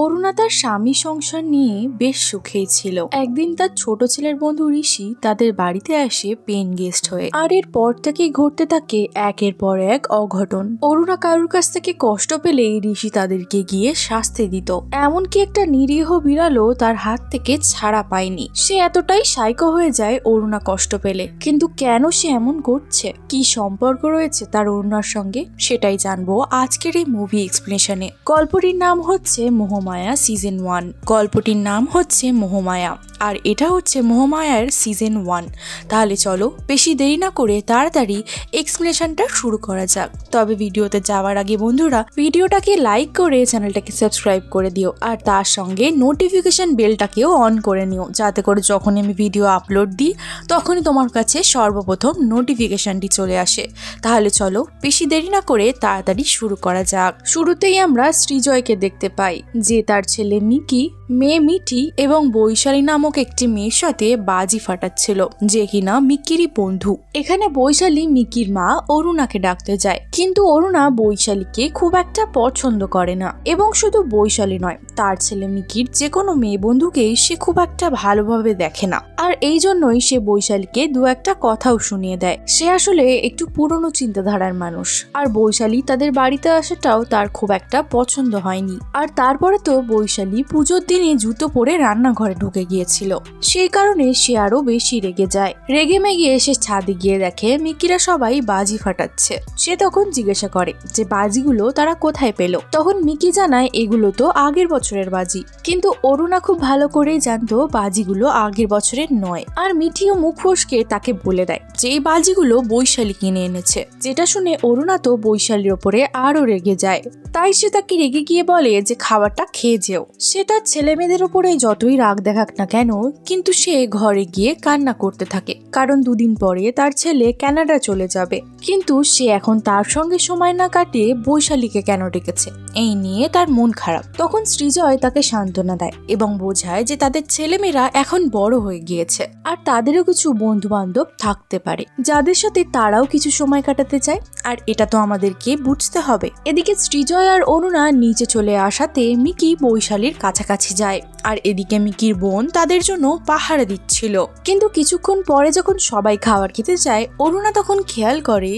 অরুণা তার স্বামী সংসার নিয়ে বেশ সুখেই ছিল। একদিন তার ছোট ছেলের বন্ধু ঋষি তাদের বাড়িতে আসে পেন গেস্ট হয়ে। আর এরপর থেকেই ঘটতে থাকে একের পর এক অঘটন। অরুণা কারোর কাছ থেকে কষ্ট পেলেই ঋষি তাদেরকে গিয়ে শাস্তি দিত। এমনকি একটা নিরীহ বিড়ালও তার হাত থেকে ছাড়া পায়নি। সে এতটাই সাইকো হয়ে যায় অরুণা কষ্ট পেলে। কিন্তু কেন সে এমন করছে, কি সম্পর্ক রয়েছে তার অরুণার সঙ্গে, সেটাই জানবো আজকের এই মুভি এক্সপ্লেনেশনে। গল্পটির নাম হচ্ছে মোহমায়া সিজন 1। গল্পটির নাম হচ্ছে মোহমায়া, আর এটা হচ্ছে মোহমায়ার সিজন 1। তাহলে চলো বেশি দেরি না করে তাড়াতাড়ি এক্সপ্লেনেশনটা শুরু করা যাক। তবে ভিডিওতে যাওয়ার আগে বন্ধুরা ভিডিওটাকে লাইক করে চ্যানেলটাকে সাবস্ক্রাইব করে দিও, আর তার সঙ্গে নোটিফিকেশন বেলটাকেও অন করে নিও, যাতে করে যখন আমি ভিডিও আপলোড দিই তখনই তোমার কাছে সর্বপ্রথম নোটিফিকেশনটি চলে আসে। তাহলে চলো বেশি দেরি না করে তাড়াতাড়ি শুরু করা যাক। শুরুতেই আমরা সৃজয়কে দেখতে পাই, যে তার ছেলে মিকি, মেয়ে মিঠি এবং বৈশালী নামক একটি মেয়ের সাথে বাজি ফাটাচ্ছিল, যে কিনা মিকিরই বন্ধু। এখানে বৈশালী মিকির মা অরুণাকে ডাকতে যায়, কিন্তু অরুণা বৈশালীকে খুব একটা পছন্দ করে না। এবং শুধু বৈশালী নয়, তার ছেলে মিকির যে কোনো মেয়ে বন্ধুকেই সে খুব একটা ভালোভাবে দেখে না। আর এই জন্যই সে বৈশালীকে দু একটা কথাও শুনিয়ে দেয়। সে আসলে একটু পুরনো চিন্তাধারার মানুষ, আর বৈশালী তাদের বাড়িতে আসাটাও তার খুব একটা পছন্দ হয়নি। আর তারপরে তো বৈশালী পুজোর দিনে জুতো পরে রান্নাঘরে ঢুকে গিয়েছিল, সেই কারণে সে আরো বেশি রেগে যায়। রেগে মেগে এসে ছাদে গিয়ে দেখে মিকিরা সবাই বাজি ফাটাচ্ছে। সে তখন জিজ্ঞাসা করে যে বাজিগুলো তারা কোথায় পেল। তখন মিকি জানায় এগুলো তো আগের বছরের বাজি। কিন্তু অরুণা খুব ভালো করেই জানতো বাজিগুলো আগের বছরের নয়। আর মিঠিও মুখ ফসকে তাকে বলে দেয় যে এই বাজিগুলো বৈশালী কিনে এনেছে। যেটা শুনে অরুণা তো বৈশালীর ওপরে আরো রেগে যায়। তাই সে তাকে রেগে গিয়ে বলে যে খাবারটা খেয়ে যেও। সে তার ছেলে মেয়েদের উপরে যতই রাগ দেখাক না কেন, কিন্তু সে ঘরে গিয়ে কান্না করতে থাকে, কারণ দুদিন পরে তার ছেলে কানাডা চলে যাবে। কিন্তু সে এখন তার সঙ্গে সময় না কাটিয়ে বৈশালীকে কেন ডেকেছে, এই নিয়ে তার মন খারাপ। তখন সৃজয় তাকে সান্ত্বনা দেয় এবং বোঝায় যে তাদের ছেলেমেয়েরা এখন বড় হয়ে গিয়েছে, আর তাদেরও কিছু বন্ধু বান্ধব থাকতে পারে যাদের সাথে তারাও কিছু সময় কাটাতে চায়, আর এটা তো আমাদেরকে বুঝতে হবে। এদিকে সৃজয় আর অরুণা নিচে চলে আসাতে মিকি বৈশালীর কাছাকাছি যায়, আর এদিকে মিকির বোন তাদের জন্য পাহারা দিচ্ছিল। কিন্তু কিছুক্ষণ পরে যখন সবাই খাবার খেতে যায়, অরুণা তখন খেয়াল করে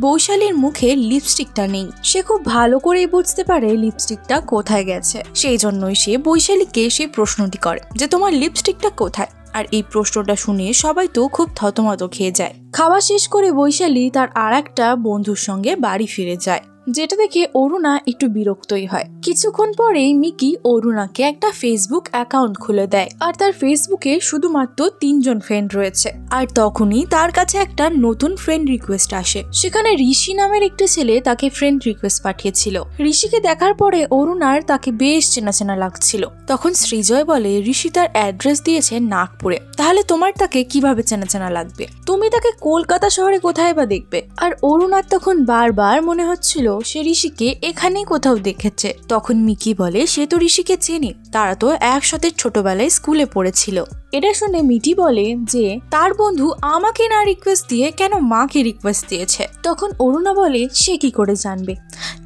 বৈশালীর মুখে লিপস্টিকটা নেই। সে খুব ভালো করেই বুঝতে পারে লিপস্টিকটা কোথায় গেছে, সেই জন্যই সে বৈশালীকে সেই প্রশ্নটি করে যে তোমার লিপস্টিকটা কোথায়। আর এই প্রশ্নটা শুনে সবাই তো খুব থতমত খেয়ে যায়। খাওয়া শেষ করে বৈশালী তার আর একটা বন্ধুর সঙ্গে বাড়ি ফিরে যায়, যেটা দেখে অরুণা একটু বিরক্তই হয়। কিছুক্ষণ পরেই মিকি অরুণাকে একটা ফেসবুক অ্যাকাউন্ট খুলে দেয়, আর তার ফেসবুকে শুধুমাত্র 3 জন ফ্রেন্ড রয়েছে। আর তখনই তার কাছে একটা নতুন ফ্রেন্ড রিকোয়েস্ট আসে। সেখানে ঋষি নামের একটা ছেলে তাকে ফ্রেন্ড রিকোয়েস্ট পাঠিয়েছিল। ঋষিকে দেখার পরে অরুণার তাকে বেশ চেনা চেনা লাগছিল। তখন সৃজয় বলে ঋষি তার অ্যাড্রেস দিয়েছে নাগপুরে, তাহলে তোমার তাকে কিভাবে চেনা চেনা লাগবে? তুমি তাকে কলকাতা শহরে কোথায় বা দেখবে? আর অরুণার তখন বারবার মনে হচ্ছিল সে ঋষিকে এখানেই কোথাও দেখেছে। তখন মিকি বলে সে তো ঋষিকে চেনে, তারা তো একসাথে ছোটবেলায় স্কুলে পড়েছিল। এটা শুনে মিঠি বলে যে তার বন্ধু আমাকে না রিকোয়েস্ট দিয়ে কেন মাকে রিকোয়েস্ট দিয়েছে। তখন অরুণা বলে সে কি করে জানবে?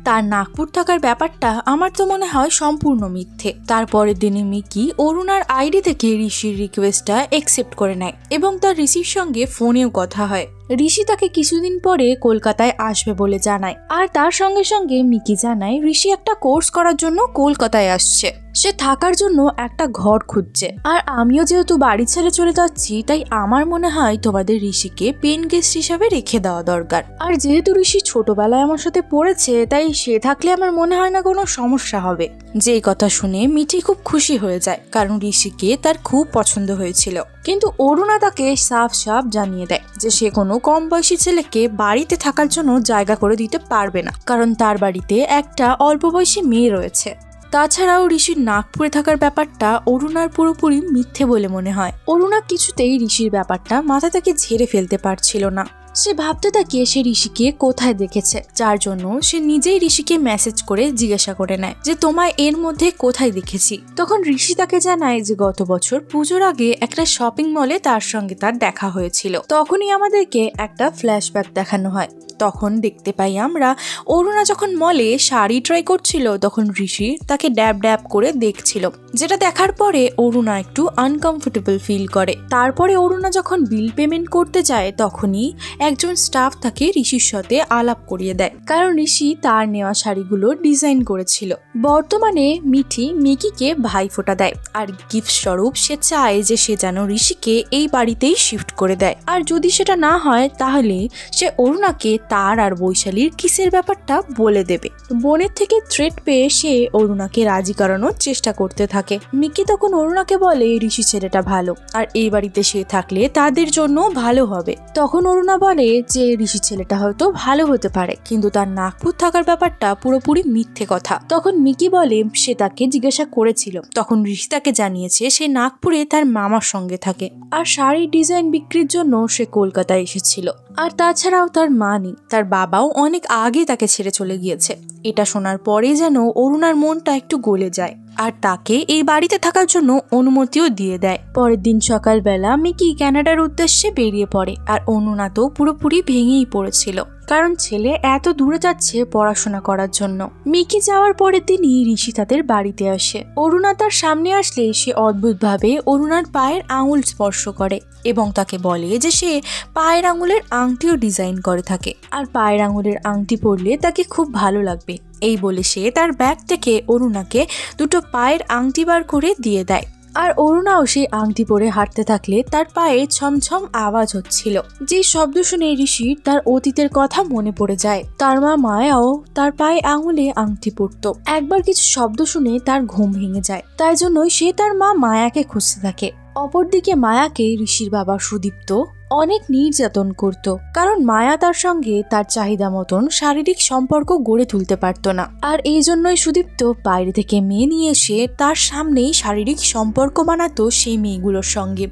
তার নাগপুর থাকার ব্যাপারটা আমার তো মনে হয় সম্পূর্ণ মিথ্যে। তারপরের দিনে মিকি অরুণার আইডি থেকে ঋষির রিকোয়েস্টটা অ্যাকসেপ্ট করে নেয় এবং তার ঋষির সঙ্গে ফোনেও কথা হয়। ঋষি তাকে কিছুদিন পরে কলকাতায় আসবে বলে জানায়, আর তার সঙ্গে সঙ্গে মিকি জানায় ঋষি একটা কোর্স করার জন্য কলকাতায় আসছে। সে থাকার জন্য একটা ঘর খুঁজছে। আর আমিও যেহেতু বাড়ি ছেড়ে চলে যাচ্ছি, তাই আমার মনে হয় তোমাদের ঋষিকে পেন গেস্ট হিসাবে রেখে দেওয়া দরকার। আর যেহেতু ঋষি ছোটবেলায় আমার সাথে পড়েছে, তাই সে থাকলে আমার মনে হয় না কোনো সমস্যা হবে। যেই কথা শুনে মিঠি খুব খুশি হয়ে যায়, কারণ ঋষিকে তার খুব পছন্দ হয়েছিল। কিন্তু অরুণা তাকে সাফ সাফ জানিয়ে দেয় যে সে কোনো কম বয়সী ছেলেকে বাড়িতে থাকার জন্য জায়গা করে দিতে পারবে না, কারণ তার বাড়িতে একটা অল্প বয়সী মেয়ে রয়েছে। তাছাড়াও ঋষির নাগপুরে থাকার ব্যাপারটা অরুণার পুরোপুরি মিথ্যে বলে মনে হয়। অরুণা কিছুতেই ঋষির ব্যাপারটা মাথা থেকে ঝেড়ে ফেলতে পারছিল না। সে ভাবতে থাকে সে ঋষিকে কোথায় দেখেছে, যার জন্য সে নিজেই ঋষিকে মেসেজ করে জিজ্ঞাসা করে নেয় যে তোমায় এর মধ্যে কোথায় দেখেছি। তখন ঋষি তাকে জানায় যে গত বছর পুজোর আগে একটা শপিং মলে তার সঙ্গে তার দেখা হয়েছিল। তখনই আমাদেরকে একটা ফ্ল্যাশব্যাক দেখানো হয়। তখন দেখতে পাই আমরা অরুণা যখন মলে শাড়ি ট্রাই করছিল তখন ঋষি তাকে ড্যাব ড্যাব করে দেখছিল, যেটা দেখার পরে অরুণা একটু আনকমফোর্টেবল ফিল করে। তারপরে অরুণা যখন বিল পেমেন্ট করতে যায় তখনই একজন স্টাফ তাকে ঋষির সাথে আলাপ করিয়ে দেয়, কারণ ঋষি তার নেওয়া শাড়িগুলো ডিজাইন করেছিল। বর্তমানে মিঠি মিকিকে ভাইফোঁটা দেয় আর গিফট স্বরূপ সে চায় যে সে যেন ঋষিকে এই বাড়িতেই শিফট করে দেয়, আর যদি সেটা না হয় তাহলে সে অরুণাকে তার আর বৈশালীর কিসের ব্যাপারটা বলে দেবে। বোনের থেকে থ্রেট পেয়ে সে অরুণাকে রাজি করানোর চেষ্টা করতে থাকে। মিকি তখন অরুণাকে বলে ঋষি ছেলেটা ভালো আর এই বাড়িতে সে থাকলে তাদের জন্য ভালো হবে। তখন অরুণা বলে যে ঋষি ছেলেটা হয়তো ভালো হতে পারে, কিন্তু তার নাগপুর থাকার ব্যাপারটা পুরোপুরি মিথ্যে কথা। তখন মিকি বলে সে তাকে জিজ্ঞাসা করেছিল, তখন ঋষি তাকে জানিয়েছে সে নাগপুরে তার মামার সঙ্গে থাকে আর শাড়ির ডিজাইন বিক্রির জন্য সে কলকাতায় এসেছিল। আর তাছাড়াও তার মা নেই, তার বাবাও অনেক আগে তাকে ছেড়ে চলে গিয়েছে। এটা শোনার পরে যেন অরুণার মনটা একটু গলে যায় আর তাকে এই বাড়িতে থাকার জন্য অনুমতিও দিয়ে দেয়। পরের দিন সকালবেলা মিকি কানাডার উদ্দেশ্যে বেরিয়ে পড়ে আর অরুণা তো পুরোপুরি ভেঙেই পড়েছিল, কারণ ছেলে এত দূরে যাচ্ছে পড়াশোনা করার জন্য। মিকি যাওয়ার পরের দিনই ঋষি তাদের বাড়িতে আসে। অরুণা তার সামনে আসলে সে অদ্ভুতভাবে অরুণার পায়ের আঙুল স্পর্শ করে এবং তাকে বলে যে সে পায়ের আঙুলের আংটিও ডিজাইন করে থাকে আর পায়ের আঙুলের আংটি পরলে তাকে খুব ভালো লাগবে। এই বলে সে তার ব্যাগ থেকে অরুণাকে দুটো পায়ের আংটি বার করে দিয়ে দেয়। আর অরুণাও সেই আংটি পরে হাঁটতে থাকলে তার পায়ে ছমছম আওয়াজ হচ্ছিল, যে শব্দ শুনে ঋষির তার অতীতের কথা মনে পড়ে যায়। তার মা মায়াও তার পায়ে আঙুলে আংটি পরতো। একবার কিছু শব্দ শুনে তার ঘুম ভেঙে যায়, তাই জন্যই সে তার মা মায়াকে খুঁজতে থাকে। অপরদিকে মায়াকে ঋষির বাবা সুদীপ্ত অনেক নির্যাতন করত, কারণ মায়া তার সঙ্গে তার চাহিদা মতন শারীরিক সম্পর্ক গড়ে তুলতে পারত না। আর এই জন্যই সুদীপ্ত বাইরে থেকে মেয়ে নিয়ে এসে তার সামনেই শারীরিক সম্পর্ক বানাতো সেই মেয়েগুলোর সঙ্গে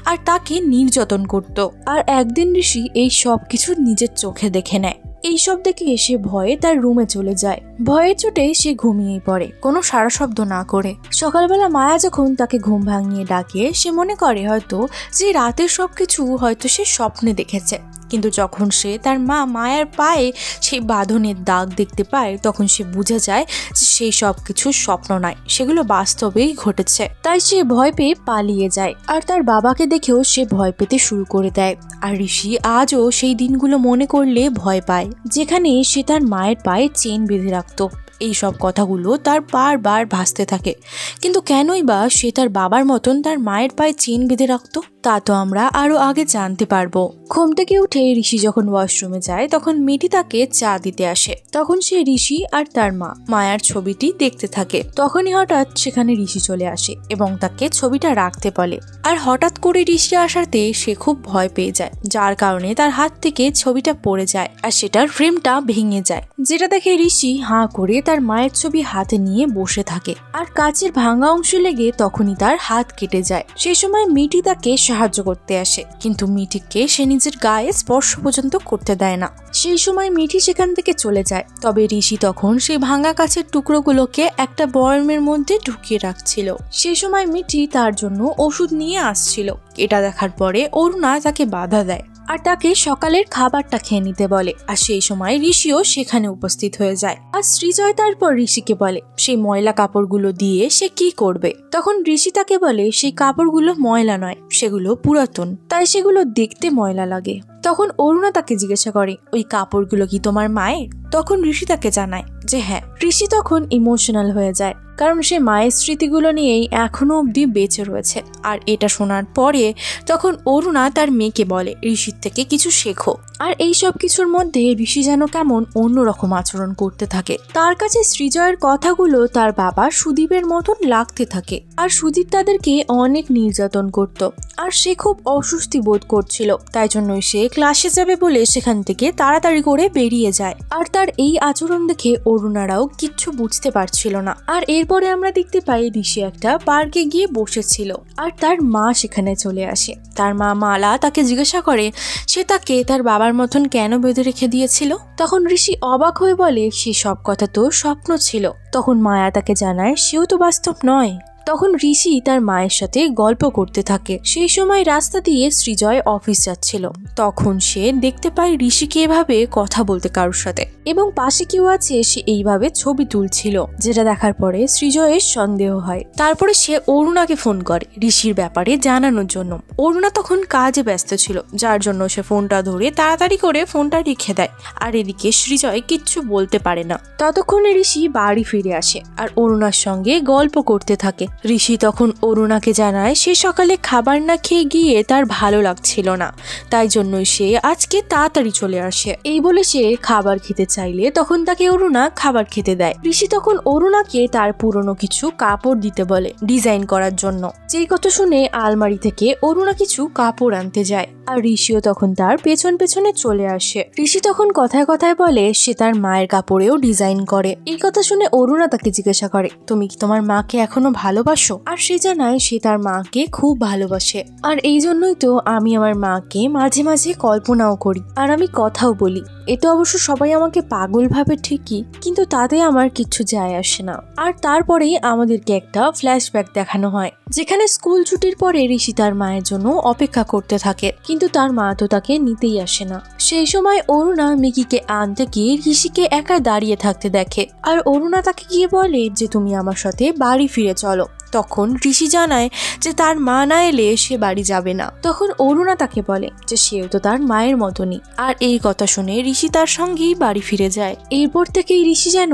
আর তাকে নির্যাতন করত। আর একদিন ঋষি এই সব কিছু নিজের চোখে দেখে নেয়। এইসব দেখে সে ভয়ে তার রুমে চলে যায়। ভয়ের চোটে সে ঘুমিয়েই পড়ে, কোনো সারা শব্দ না করে। সকালবেলা মায়া যখন তাকে ঘুম ভাঙিয়ে ডাকে সে মনে করে হয়তো যে রাতের সবকিছু হয়তো সে স্বপ্নে দেখেছে, কিন্তু যখন সে তার মা মায়ার পায়ে সেই বাঁধনের দাগ দেখতে পায় তখন সে বুঝে যায় যে সেই সব কিছু স্বপ্ন নয়, সেগুলো বাস্তবেই ঘটেছে। তাই সে ভয় পেয়ে পালিয়ে যায় আর তার বাবাকে দেখেও সে ভয় পেতে শুরু করে দেয়। আর ঋষি আজও সেই দিনগুলো মনে করলে ভয় পায়, যেখানে সে তার মায়ের পায়ে চেন বেঁধে রাখতো। এই সব কথাগুলো তার বারবার ভাসতে থাকে, কিন্তু কেনই বা সে তার বাবার মতন তার মায়ের পায়ে চেন বেঁধে রাখতো তা তো আমরা আরো আগে জানতে পারবো। ঘুম থেকে উঠে ঋষি যখন ওয়াশরুমে যায় তখন মিঠি তাকে চা দিতে আসে। তখন সে ঋষি আর তার মা মায়ার ছবিটি দেখতে থাকে। তখনই হঠাৎ সেখানে ঋষি চলে আসে এবং তাকে ছবিটা রাখতে বলে। আর হঠাৎ করে ঋষি আসাতে সে খুব ভয় পেয়ে যায়, যার কারণে তার হাত থেকে ছবিটা পড়ে যায় আর সেটার ফ্রেমটা ভেঙে যায়, যেটা দেখে ঋষি হাঁ করে তার মায়ের ছবি হাতে নিয়ে বসে থাকে। আর কাচের ভাঙা অংশ লেগে তখনই তার হাত কেটে যায়। সেই সময় মিঠি তাকে সাহায্য করতে আসে, কিন্তু মিঠিকে সে নিজের গায়ে স্পর্শ পর্যন্ত করতে দেয় না। সেই সময় মিঠি সেখান থেকে চলে যায়। তবে ঋষি তখন সেই ভাঙা কাচের টুকরোগুলোকে একটা বয়মের মধ্যে ঢুকিয়ে রাখছিল। সেই সময় মিঠি তার জন্য ওষুধ নিয়ে আসছিল। এটা দেখার পরে অরুণা তাকে বাধা দেয় আর তাকে সকালের খাবারটা খেয়ে নিতে বলে। আর সেই সময় ঋষিও সেখানে উপস্থিত হয়ে যায়। আর সৃজয় তারপর ঋষিকে বলে সেই ময়লা কাপড়গুলো দিয়ে সে কি করবে। তখন ঋষি তাকে বলে সেই কাপড়গুলো ময়লা নয়, সেগুলো পুরাতন, তাই সেগুলো দেখতে ময়লা লাগে। তখন অরুণা তাকে জিজ্ঞাসা করে ওই কাপড়গুলো কি তোমার মায়ের? তখন ঋষি তাকে জানায় যে হ্যাঁ। ঋষি তখন ইমোশনাল হয়ে যায়, কারণ সে মায়ের স্মৃতিগুলো নিয়েই এখনো অবধি বেঁচে রয়েছে। আর এটা শোনার পরে তখন অরুণা তার মেয়েকে বলে ঋষির থেকে কিছু শেখো। আর এই সব কিছুর মধ্যে ঋষি যেন কেমন অন্যরকম আচরণ করতে থাকে। তার কাছে সৃজয়ের কথাগুলো তার বাবা সুদীপের মতন লাগতে থাকে। আর সুদীপ তাদেরকে অনেক নির্যাতন করত আর সে খুব অস্বস্তি বোধ করছিল, তাই জন্যই সে ক্লাসে যাবে বলে সেখান থেকে তাড়াতাড়ি করে বেরিয়ে যায়। আর তার এই আচরণ দেখে অরুণারাও কিচ্ছু বুঝতে পারছিল না। আর এর এরপরে আমরা দেখতে পাই ঋষি একটা পার্কে গিয়ে বসেছিল আর তার মা সেখানে চলে আসে। তার মা মালা তাকে জিজ্ঞাসা করে সে তাকে তার বাবার মতন কেন বেঁধে রেখে দিয়েছিল। তখন ঋষি অবাক হয়ে বলে সে সব কথা তো স্বপ্ন ছিল। তখন মায়া তাকে জানায় সেও তো বাস্তব নয়। তখন ঋষি তার মায়ের সাথে গল্প করতে থাকে। সেই সময় রাস্তা দিয়ে সৃজয় অফিস যাচ্ছিল। তখন সে দেখতে পায় ঋষিকে এভাবে কথা বলতে কারোর সাথে এবং পাশে কেউ আছে সে এইভাবে ছবি তুলছিল, যেটা দেখার পরে সৃজয়ের সন্দেহ হয়। তারপরে সে অরুণাকে ফোন করে ঋষির ব্যাপারে জানানোর জন্য। অরুণা তখন কাজে ব্যস্ত ছিল, যার জন্য সে ফোনটা ধরে তাড়াতাড়ি করে ফোনটা রেখে দেয়। আর এদিকে সৃজয় কিচ্ছু বলতে পারে না। ততক্ষণে ঋষি বাড়ি ফিরে আসে আর অরুণার সঙ্গে গল্প করতে থাকে। ঋষি তখন অরুণাকে জানায় সে সকালে খাবার না খেয়ে গিয়ে তার ভালো লাগছিল না, তাই জন্যই সে আজকে তাড়াতাড়ি চলে আসে। এই বলে সে খাবার খেতে চাইলে তখন তাকে অরুণা খাবার খেতে দেয়। ঋষি তখন অরুণাকে তার পুরনো কিছু কাপড় দিতে বলে ডিজাইন করার জন্য। যেই কথা শুনে আলমারি থেকে অরুণা কিছু কাপড় আনতে যায় আর ঋষিও তখন তার পেছন পেছনে চলে আসে। ঋষি তখন কথায় কথায় বলে সে তার মায়ের কাপড়েও ডিজাইন করে। এই কথা শুনে অরুণা তাকে জিজ্ঞাসা করে তুমি কি তোমার মাকে এখনো ভালোবাসো? আর সে জানায় সে তার মাকে খুব ভালোবাসে আর এই জন্যই তো আমি আমার মাকে মাঝে মাঝে কল্পনাও করি আর আমি কথাও বলি। এতে অবশ্য সবাই আমাকে পাগল ভাবে ঠিকই, কিন্তু তাতে আমার কিচ্ছু যায় আসে না। আর তারপরেই আমাদেরকে একটা ফ্ল্যাশব্যাক দেখানো হয় যেখানে স্কুল ছুটির পরে ঋষি তার মায়ের জন্য অপেক্ষা করতে থাকে, কিন্তু তার মা তো তাকে নিতেই আসে না। সেই সময় অরুণা মিকিকে আনতে গিয়ে ঋষিকে একা দাঁড়িয়ে থাকতে দেখে আর অরুণা তাকে গিয়ে বলে যে তুমি আমার সাথে বাড়ি ফিরে চলো। তখন ঋষি জানায় যে তার মা না এলে সে বাড়ি যাবে না। তখন অরুণা তাকে বলে যে সেও তো তার মায়ের মতনই। আর এই কথা শুনে ঋষি তার সঙ্গেই বাড়ি ফিরে যায়। এরপর থেকেই ঋষি যেন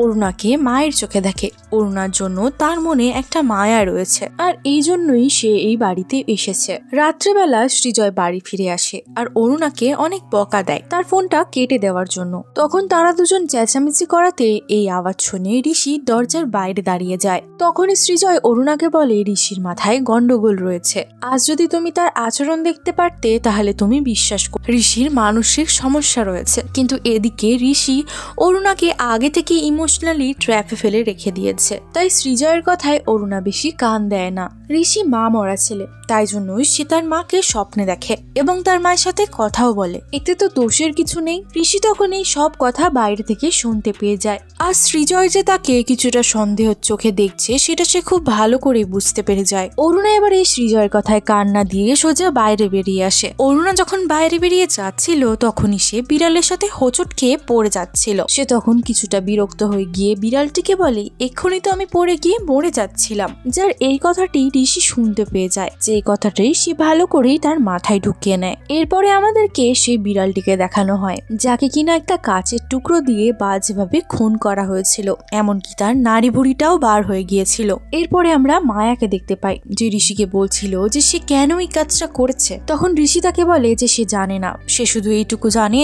অরুণাকে মায়ের চোখে দেখে। অরুণার জন্য তার মনে একটা মায়া রয়েছে আর এই জন্যই সে এই বাড়িতে এসেছে। রাত্রেবেলা সৃজয় বাড়ি ফিরে আসে আর অরুণাকে অনেক বকা দেয় তার ফোনটা কেটে দেওয়ার জন্য। তখন তারা দুজন চেঁচামেচি করাতে এই আওয়াজ শুনে ঋষি দরজার বাইরে দাঁড়িয়ে যায়। তখন সৃজয় অরুণাকে বলে ঋষির মাথায় গন্ডগোল রয়েছে, আজ যদি তুমি তার আচরণ দেখতে পারতে তাহলে তুমি বিশ্বাস করো ঋষির মানসিক সমস্যা রয়েছে। কিন্তু এদিকে ঋষি অরুণাকে আগে থেকে ইমোশনালি ট্র্যাপে ফেলে রেখে দিয়েছে, তাই সৃজয়ের কথায় অরুণা বেশি কান দেয় না। ঋষি মা মরা ছেলে, তাই জন্যই সে তার মাকে স্বপ্নে দেখে এবং তার মায়ের সাথে কথাও বলে। এতে তো দোষের কিছু নেই। ঋষি তখন এই সব কথা বাইরে থেকে শুনতে পেয়ে যায় আর সৃজয় যে তাকে কিছুটা সন্দেহ চোখে দেখছে সেটা সে খুব ভালো করে বুঝতে পেরে যায়। অরুণা এবার এই সৃজয়ের কথায় কান্না দিয়ে সোজা বাইরে বেরিয়ে আসে। অরুণা যখন বাইরে বেরিয়ে যাচ্ছিল তখনই সে বিড়ালের সাথে হোঁচট খেয়ে পড়ে যাচ্ছিল। সে তখন কিছুটা বিরক্ত হয়ে গিয়ে বিড়ালটিকে বলে এক্ষুনি তো আমি পড়ে গিয়ে মরে যাচ্ছিলাম। যার এই কথাটি ঋষি শুনতে পেয়ে যায়, যে এই কথাটি সে ভালো করেই তার মাথায় ঢুকিয়ে নেয়। এরপরে আমাদেরকে সেই বিড়ালটিকে দেখানো হয় যাকে কিনা একটা কাচের টুকরো দিয়ে বাজেভাবে খুন করা হয়েছিল, এমনকি তার নাড়ি ভুঁড়িটাও বার হয়ে গিয়েছিল। এরপরে আমরা মায়াকে দেখতে পাই যে ঋষিকে বলছিল যে সে কেন এই কাজটা করেছে। তখন ঋষি তাকে বলে যে সে জানে না, সে শুধু এইটুকু জানে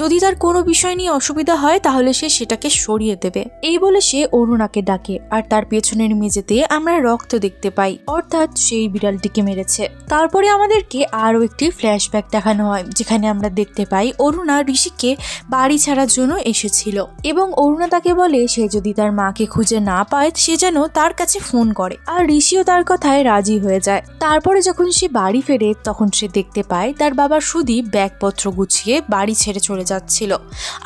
যদি তার কোনো বিষয় নিয়ে অসুবিধা হয় তাহলে সে সেটাকে সরিয়ে দেবে। এই বলে সে অরুণাকে ডাকে আর তার পেছনের মেঝেতে আমরা রক্ত দেখতে পাই, অর্থাৎ সেই বিড়ালটিকে মেরেছে। তারপরে আমাদেরকে আরো একটি ফ্ল্যাশব্যাক দেখানো হয় যেখানে আমরা দেখতে পাই অরুণা ঋষিকে বাড়ি ছাড়ার জন্য এসেছিল এবং অরুণা তাকে বলে সে যদি তার মাকে খুঁজে না পায় সে যেন তার কাছে ফোন করে আর ঋষিও তার কথায় রাজি হয়ে যায়। তারপরে যখন সে বাড়ি ফেরে তখন সে দেখতে পায় তার বাবা সুদীপ ব্যাগপত্র গুছিয়ে বাড়ি ছেড়ে চলে যাচ্ছিল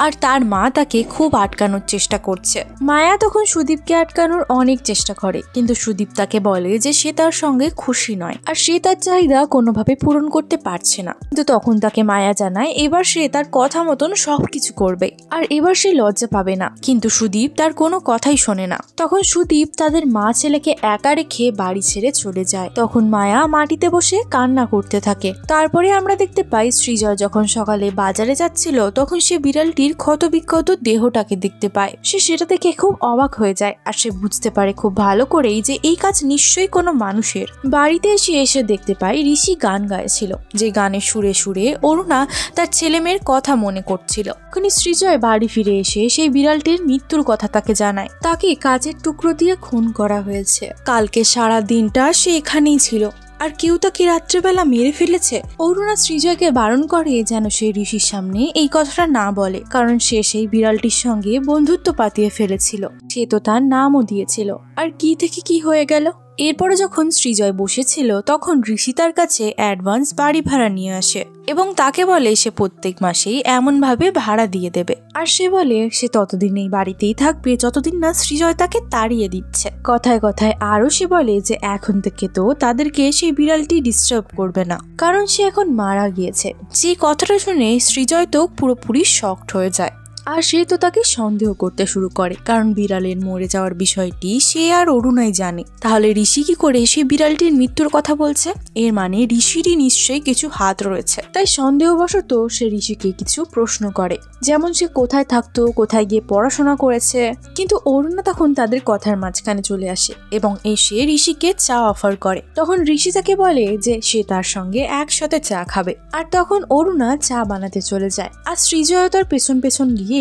আর তার মা তাকে খুব আটকানোর চেষ্টা করছে। মায়া তখন সুদীপকে আটকানোর অনেক চেষ্টা করে, কিন্তু সুদীপ তাকে বলে যে সে তার সঙ্গে খুশি নয় আর সে তার চাহিদা কোনোভাবে পূরণ করতে পারছে না। কিন্তু তখন তাকে মায়া জানায় এবার সে তার কথা মতন সবকিছু করবে আর এবার সে লজ্জা পাবে না। কিন্তু সুদীপ তার কোনো কথাই শোনে না। তখন সুদীপ তাদের মা ছেলেকে একা রেখে বাড়ি ছেড়ে চলে যায়। তখন মায়া মাটিতে বসে কান্না করতে থাকে। তারপরে আমরা দেখতে পাই সৃজয় যখন সকালে বাজারে যাচ্ছিল তখন সে বিড়ালটির ক্ষতবিক্ষত দেহটাকে দেখতে পায়। সে সেটা দেখে খুব অবাক হয়ে যায় আর সে বুঝতে পারে খুব ভালো করেই যে এই কাজ নিশ্চয়ই কোনো মানুষের। বাড়িতে এসে দেখতে পাই ঋষি গান গাইছিল, যে গানের সুরে সুরে অরুণা তার ছেলে মেয়ের কথা মনে করছিল। তখনই সৃজয় বাড়ি ফিরে এসে সেই বিড়ালটির মৃত্যুর কথা তাকে জানায়। তাকে কাচের টুকরো দিয়ে খুন করা হয়েছে। কালকে সারা দিনটা সে এখানেই ছিল আর কেউ তাকে রাত্রেবেলা মেরে ফেলেছে। অরুণা সৃজয়কে বারণ করে যেন সে ঋষির সামনে এই কথাটা না বলে, কারণ সে সেই বিড়ালটির সঙ্গে বন্ধুত্ব পাতিয়ে ফেলেছিল। সে তো তার নামও দিয়েছিল। আর কি থেকে কি হয়ে গেল। এরপরে যখন সৃজয় বসেছিল তখন ঋষি তার কাছে অ্যাডভান্স বাড়ি ভাড়া নিয়ে আসে এবং তাকে বলে সে প্রত্যেক মাসেই এমন ভাবে ভাড়া দিয়ে দেবে। আর সে বলে সে ততদিন এই বাড়িতেই থাকবে যতদিন না সৃজয় তাকে তাড়িয়ে দিচ্ছে। কথায় কথায় আরো সে বলে যে এখন থেকে তো তাদেরকে সেই বিড়ালটি ডিস্টার্ব করবে না, কারণ সে এখন মারা গিয়েছে। যে কথাটা শুনে সৃজয় তো পুরোপুরি শকড হয়ে যায়। আর সে তো তাকে সন্দেহ করতে শুরু করে, কারণ বিড়ালের মরে যাওয়ার বিষয়টি সে আর অরুণাই জানে। তাহলে ঋষি কি করে সেই বিড়ালটির মৃত্যুর কথা বলছে? এর মানে ঋষিরই নিশ্চয়ই কিছু হাত রয়েছে। তাই সন্দেহবশত সে ঋষিকে কিছু প্রশ্ন করে, যেমন সে কোথায় থাকতো, কোথায় গিয়ে পড়াশোনা করেছে। কিন্তু অরুণা তখন তাদের কথার মাঝখানে চলে আসে এবং এসে ঋষিকে চা অফার করে। তখন ঋষি তাকে বলে যে সে তার সঙ্গে একসাথে চা খাবে। আর তখন অরুণা চা বানাতে চলে যায়। আর সৃজয় তার পেছন পেছন গিয়ে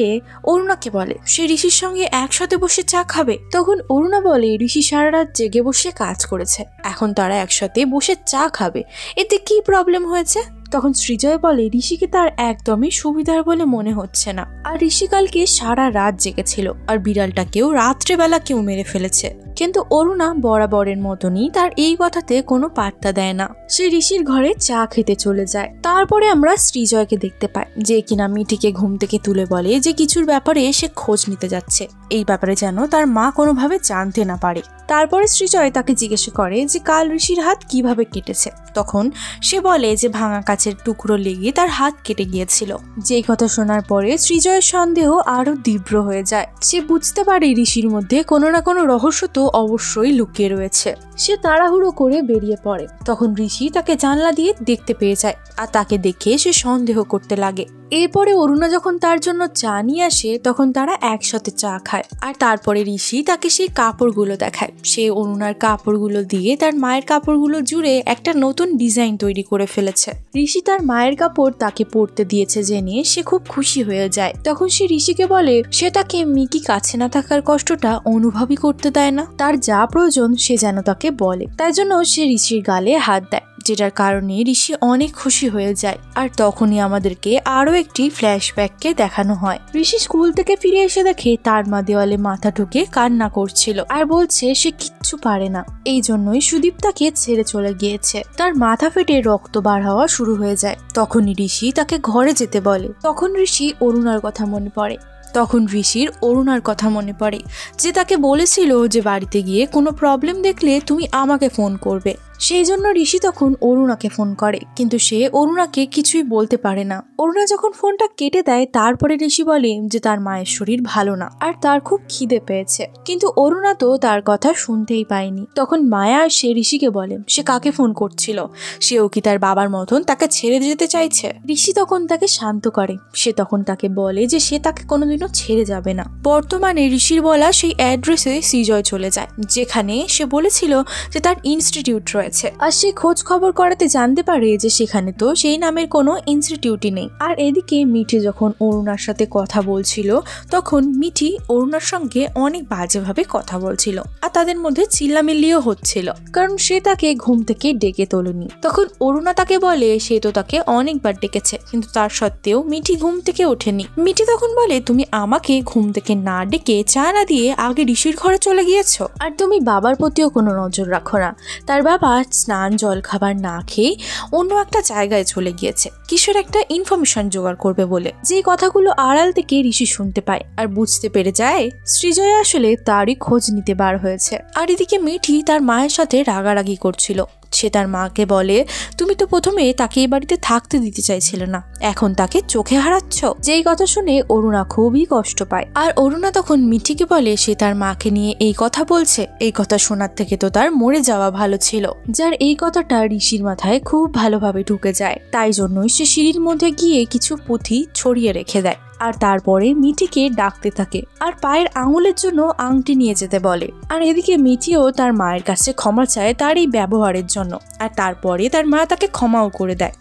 অরুণাকে বলে সে ঋষির সঙ্গে একসাথে বসে চা খাবে। তখন অরুণা বলে ঋষি সারা রাত জেগে বসে কাজ করেছে, এখন তারা একসাথে বসে চা খাবে, এতে কি প্রবলেম হয়েছে? তখন সৃজয় বলে ঋষিকে তার একদমই সুবিধার বলে মনে হচ্ছে না। আর ঋষি কালকে সারা রাত জেগেছিল আর বিড়ালটাকেও রাত্রেবেলা কেউ মেরে ফেলেছে। কিন্তু অরুণা বরাবরের মতনই তার এই কথাতে কোনো পাত্তা দেয় না। সে ঋষির ঘরে চা খেতে চলে যায়। তারপরে আমরা সৃজয়কে দেখতে পাই, যে কিনা মিঠিকে ঘুম থেকে তুলে বলে যে কিছুর ব্যাপারে সে খোঁজ নিতে যাচ্ছে, এই ব্যাপারে যেন তার মা কোনোভাবে জানতে না পারে। তারপরে সৃজয় তাকে জিজ্ঞেস করে যে কাল ঋষির হাত কিভাবে কেটেছে। তখন সে বলে যে ভাঙা কাচের টুকরো লেগে তার হাত কেটে গিয়েছিল। যেই কথা শোনার পরে সৃজয়ের সন্দেহ আরো তীব্র হয়ে যায়। সে বুঝতে পারে ঋষির মধ্যে কোনো না কোনো রহস্য তো অবশ্যই লুকিয়ে রয়েছে। সে তাড়াহুড়ো করে বেরিয়ে পড়ে। তখন ঋষি তাকে জানলা দিয়ে দেখতে পেয়ে যায় আর তাকে দেখে সে সন্দেহ করতে লাগে। এরপরে অরুণা যখন তার জন্য চা নিয়ে আসে তখন তারা একসাথে চা খায়। আর তারপরে ঋষি তাকে সেই কাপড়গুলো দেখায়। সে অরুণার কাপড়গুলো দিয়ে তার মায়ের কাপড়গুলো জুড়ে একটা নতুন ডিজাইন তৈরি করে ফেলেছে। ঋষি তার মায়ের কাপড় তাকে পরতে দিয়েছে জেনে সে খুব খুশি হয়ে যায়। তখন সে ঋষিকে বলে সে তাকে মিকি কাছে না থাকার কষ্টটা অনুভবই করতে দেয় না, তার যা প্রয়োজন সে যেন তাকে বলে। তাই জন্য সে ঋষির গালে হাত দেয়, যেটার কারণে ঋষি অনেক খুশি হয়ে যায়। আর তখনই আমাদেরকে আরো একটি ফ্ল্যাশব্যাককে দেখানো হয়। ঋষি স্কুল থেকে ফিরে এসে দেখে তার মা দেওয়ালে মাথা ঠুকে কান্না করছিল আর বলছে সে কিচ্ছু পারে না, এই জন্যই সুদীপ তাকে ছেড়ে চলে গিয়েছে। তার মাথা ফেটে রক্ত বার হওয়া শুরু হয়ে যায়। তখনই ঋষি তাকে ঘরে যেতে বলে। তখন ঋষি অরুণার কথা মনে পড়ে। তখন ঋষির অরুণার কথা মনে পড়ে, যে তাকে বলেছিল যে বাড়িতে গিয়ে কোনো প্রবলেম দেখলে তুমি আমাকে ফোন করবে। সেই জন্য ঋষি তখন অরুণাকে ফোন করে, কিন্তু সে অরুণাকে কিছুই বলতে পারে না। অরুণা যখন ফোনটা কেটে দেয় তারপরে ঋষি বলে যে তার মায়ের শরীর ভালো না আর তার খুব খিদে পেয়েছে, কিন্তু অরুণা তো তার কথা শুনতেই পায়নি। তখন মায়া সে ঋষিকে বলে সে কাকে ফোন করছিল, সেও কি তার বাবার মতন তাকে ছেড়ে যেতে চাইছে। ঋষি তখন তাকে শান্ত করে। সে তখন তাকে বলে যে সে তাকে কোনোদিনও ছেড়ে যাবে না। বর্তমানে ঋষির বলা সেই অ্যাড্রেসে সৃজয় চলে যায়, যেখানে সে বলেছিল যে তার ইনস্টিটিউট রয়েছে। আর সে খোঁজ খবর করাতে জানতে পারে যে সেখানে তো সেই নামের কোনো ইনস্টিটিউটই নেই। আর এদিকে মিঠি যখন অরুণার সাথে কথা বলছিল তখন মিঠি অরুণার সঙ্গে অনেক বাজেভাবে কথা বলছিল আর তাদের মধ্যে চিল্লামিল্লিও হচ্ছিল, কারণ সে তাকে ঘুম থেকে ডেকে তোলেনি। তখন অরুণা তাকে বলে সে তো তাকে অনেকবার ডেকেছে, কিন্তু তার সত্ত্বেও মিঠি ঘুম থেকে ওঠেনি। মিঠি তখন বলে তুমি আমাকে ঘুম থেকে না ডেকে চা না দিয়ে আগে ঋষির ঘরে চলে গিয়েছো, আর তুমি বাবার প্রতিও কোনো নজর রাখো না। তার বাবা স্নান জল খাবার না খেয়ে অন্য একটা জায়গায় চলে গিয়েছে কিসের একটা ইনফরমেশন জোগাড় করবে বলে। যে কথাগুলো আড়াল থেকে ঋষি শুনতে পায় আর বুঝতে পেরে যায় সৃজয় আসলে তারই খোঁজ নিতে বার হয়েছে। আর এদিকে মিঠি তার মায়ের সাথে রাগারাগি করছিল। সে তার মাকে বলে তুমি তো প্রথমে তাকে এই বাড়িতে থাকতে দিতে চাইছিলে না, এখন তাকে চোখে হারাচ্ছ। যেই কথা শুনে অরুণা খুবই কষ্ট পায়। আর অরুণা তখন মিঠিকে বলে সে তার মাকে নিয়ে এই কথা বলছে, এই কথা শোনার থেকে তো তার মরে যাওয়া ভালো ছিল। যার এই কথাটা ঋষির মাথায় খুব ভালোভাবে ঢুকে যায়। তাই জন্যই সে সিঁড়ির মধ্যে গিয়ে কিছু পুঁথি ছড়িয়ে রেখে দেয়। আর তারপরে মিঠিকে ডাকতে থাকে আর পায়ের আঙুলের জন্য আংটি নিয়ে যেতে বলে। আর এদিকে মিঠিও তার মায়ের কাছে ক্ষমা চায় তার এই ব্যবহারের জন্য। আর তারপরে তার মা তাকে ক্ষমাও করে দেয়।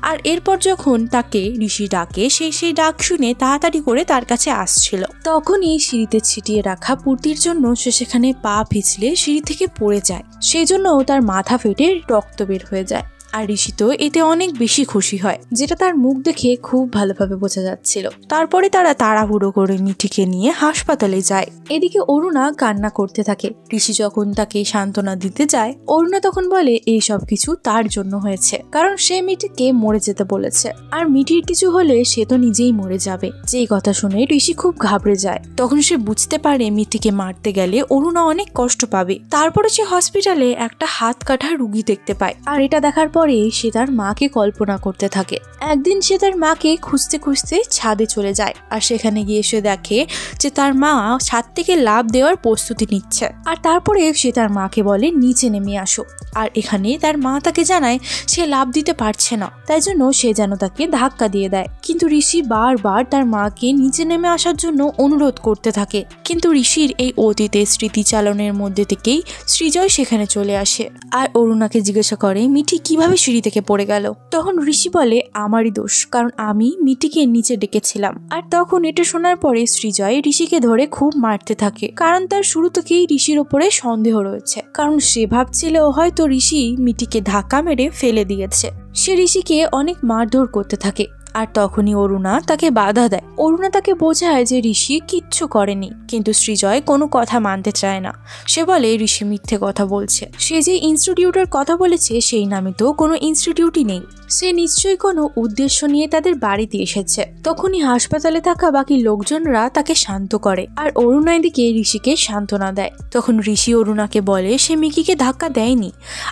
আর এরপর যখন তাকে ঋষি ডাকে, সেই ডাক শুনে তাড়াতাড়ি করে তার কাছে আসছিল। তখনই সিঁড়িতে ছিটিয়ে রাখা পুঁতির জন্য সে সেখানে পা পিছলে সিঁড়ি থেকে পড়ে যায়। সেই জন্য তার মাথা ফেটে রক্ত বের হয়ে যায়। আর ঋষি তো এতে অনেক বেশি খুশি হয়, যেটা তার মুখ দেখে খুব ভালোভাবে বোঝা যাচ্ছিল। তারপরে তারা তাড়াহুড়ো করে মিঠিকে নিয়ে হাসপাতালে যায়। এদিকে অরুণা কান্না করতে থাকে। ঋষি যখন তাকে সান্ত্বনা দিতে যায়, অরুণা তখন বলে এই সব কিছু তার জন্য হয়েছে, কারণ সে মিঠিকে মরে যেতে বলেছে। আর মিঠির কিছু হলে সে তো নিজেই মরে যাবে। যেই কথা শুনে ঋষি খুব ঘাবড়ে যায়। তখন সে বুঝতে পারে মিঠিকে মারতে গেলে অরুণা অনেক কষ্ট পাবে। তারপরে সে হসপিটালে একটা হাত কাটা রুগী দেখতে পায়। আর এটা দেখার পরে সে তার মাকে কল্পনা করতে থাকে। একদিন সে তার মাকে খুঁজতে খুঁজতে ছাদে চলে যায়। আর সেখানে গিয়ে সে দেখে যে তার মা ছাদ থেকে লাফ দেওয়ার প্রস্তুতি নিচ্ছে। আর তারপরে সে তার মাকে বলে নিচে নেমে আসো। আর এখানে তার মা তাকে জানায় সে লাফ দিতে পারছে না, তাই জন্য সে যেন তাকে ধাক্কা দিয়ে দেয়। কিন্তু ঋষি বারবার তার মাকে নিচে নেমে আসার জন্য অনুরোধ করতে থাকে। কিন্তু ঋষির এই অতীতের স্মৃতিচালনের মধ্যে থেকেই সৃজয় সেখানে চলে আসে। আর অরুণাকে জিজ্ঞাসা করে মিঠি কিভাবে সিঁড়ি থেকে পড়ে গেল। তখন ঋষি বলে আমারই দোষ, কারণ আমি মিঠিকে নিচে ডেকেছিলাম। আর তখন এটা শোনার পরে সৃজয় ঋষিকে ধরে খুব মারতে থাকে, কারণ তার শুরু থেকেই ঋষির ওপরে সন্দেহ রয়েছে। কারণ সে ভাবছিল হয়তো ঋষি মিঠিকে ধাক্কা মেরে ফেলে দিয়েছে। সে ঋষিকে অনেক মারধর করতে থাকে। আর তখনই অরুণা তাকে বাধা দেয়। অরুণা তাকে বোঝায় যে ঋষি কিচ্ছু করেনি, কিন্তু সৃজয় কোনো কথা মানতে চায় না। সে বলে ঋষি মিথ্যে কথা বলছে। সে যে ইনস্টিটিউটের কথা বলেছে সেই নামে তো কোনো ইনস্টিটিউটই নেই। সে নিশ্চয়ই কোনো উদ্দেশ্য নিয়ে তাদের বাড়িতে এসেছে। তখনই হাসপাতালে থাকা বাকি লোকজনরা তাকে শান্ত করে। আর অরুণা এদিকে ঋষিকে সান্ত্বনা দেয়। তখন ঋষি অরুণাকে বলে সে মিকিকে ধাক্কা দেয়নি।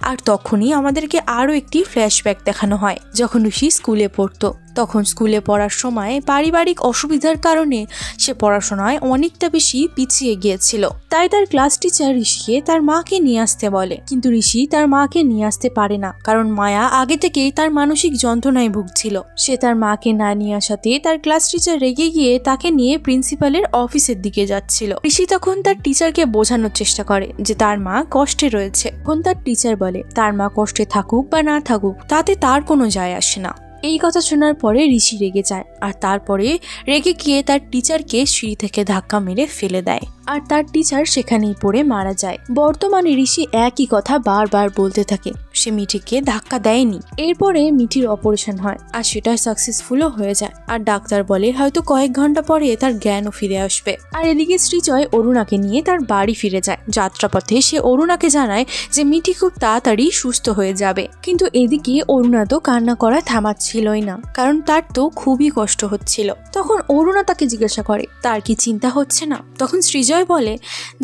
আর তখনই আমাদেরকে আরো একটি ফ্ল্যাশব্যাক দেখানো হয়, যখন ঋষি স্কুলে পড়তো। তখন স্কুলে পড়ার সময় পারিবারিক অসুবিধার কারণে সে পড়াশোনায় অনেকটা বেশি পিছিয়ে গিয়েছিল। তাই তার ক্লাস টিচার ঋষিকে তার মাকে নিয়ে আসতে বলে। কিন্তু ঋষি তার মাকে নিয়ে আসতে পারে না, কারণ মায়া আগে থেকেই তার মানসিক যন্ত্রণায় ভুগছিল। সে তার মাকে না নিয়ে আসাতে তার ক্লাস টিচার রেগে গিয়ে তাকে নিয়ে প্রিন্সিপালের অফিসের দিকে যাচ্ছিল। ঋষি তখন তার টিচারকে বোঝানোর চেষ্টা করে যে তার মা কষ্টে রয়েছে। তখন তার টিচার বলে তার মা কষ্টে থাকুক বা না থাকুক তাতে তার কোনো যায় আসে না। এই কথা শোনার পরে ঋষি রেগে যায়। আর তারপরে রেগে গিয়ে তার টিচারকে সিঁড়ি থেকে ধাক্কা মেরে ফেলে দেয়। আর তার টিচার সেখানেই পড়ে মারা যায়। বর্তমানে ঋষি একই কথা বারবার বলতে থাকে, সে মিঠিকে ধাক্কা দেয়নি। এরপরে মিঠির অপারেশন হয় আর সেটা সাকসেসফুলও হয়ে যায়। আর ডাক্তার বলে হয়তো কয়েক ঘন্টা পরে তার জ্ঞানও ফিরে আসবে। আর এদিকে সৃজয় অরুণাকে নিয়ে তার বাড়ি ফিরে যায়। যাত্রাপথে সে অরুণাকে জানায় যে মিঠি খুব তাড়াতাড়ি সুস্থ হয়ে যাবে। কিন্তু এদিকে অরুণা তো কান্না করা থামাচ্ছিলই না, কারণ তার তো খুবই কষ্ট হচ্ছিল। তখন অরুণা তাকে জিজ্ঞাসা করে তার কি চিন্তা হচ্ছে না। তখন সৃজয় বলে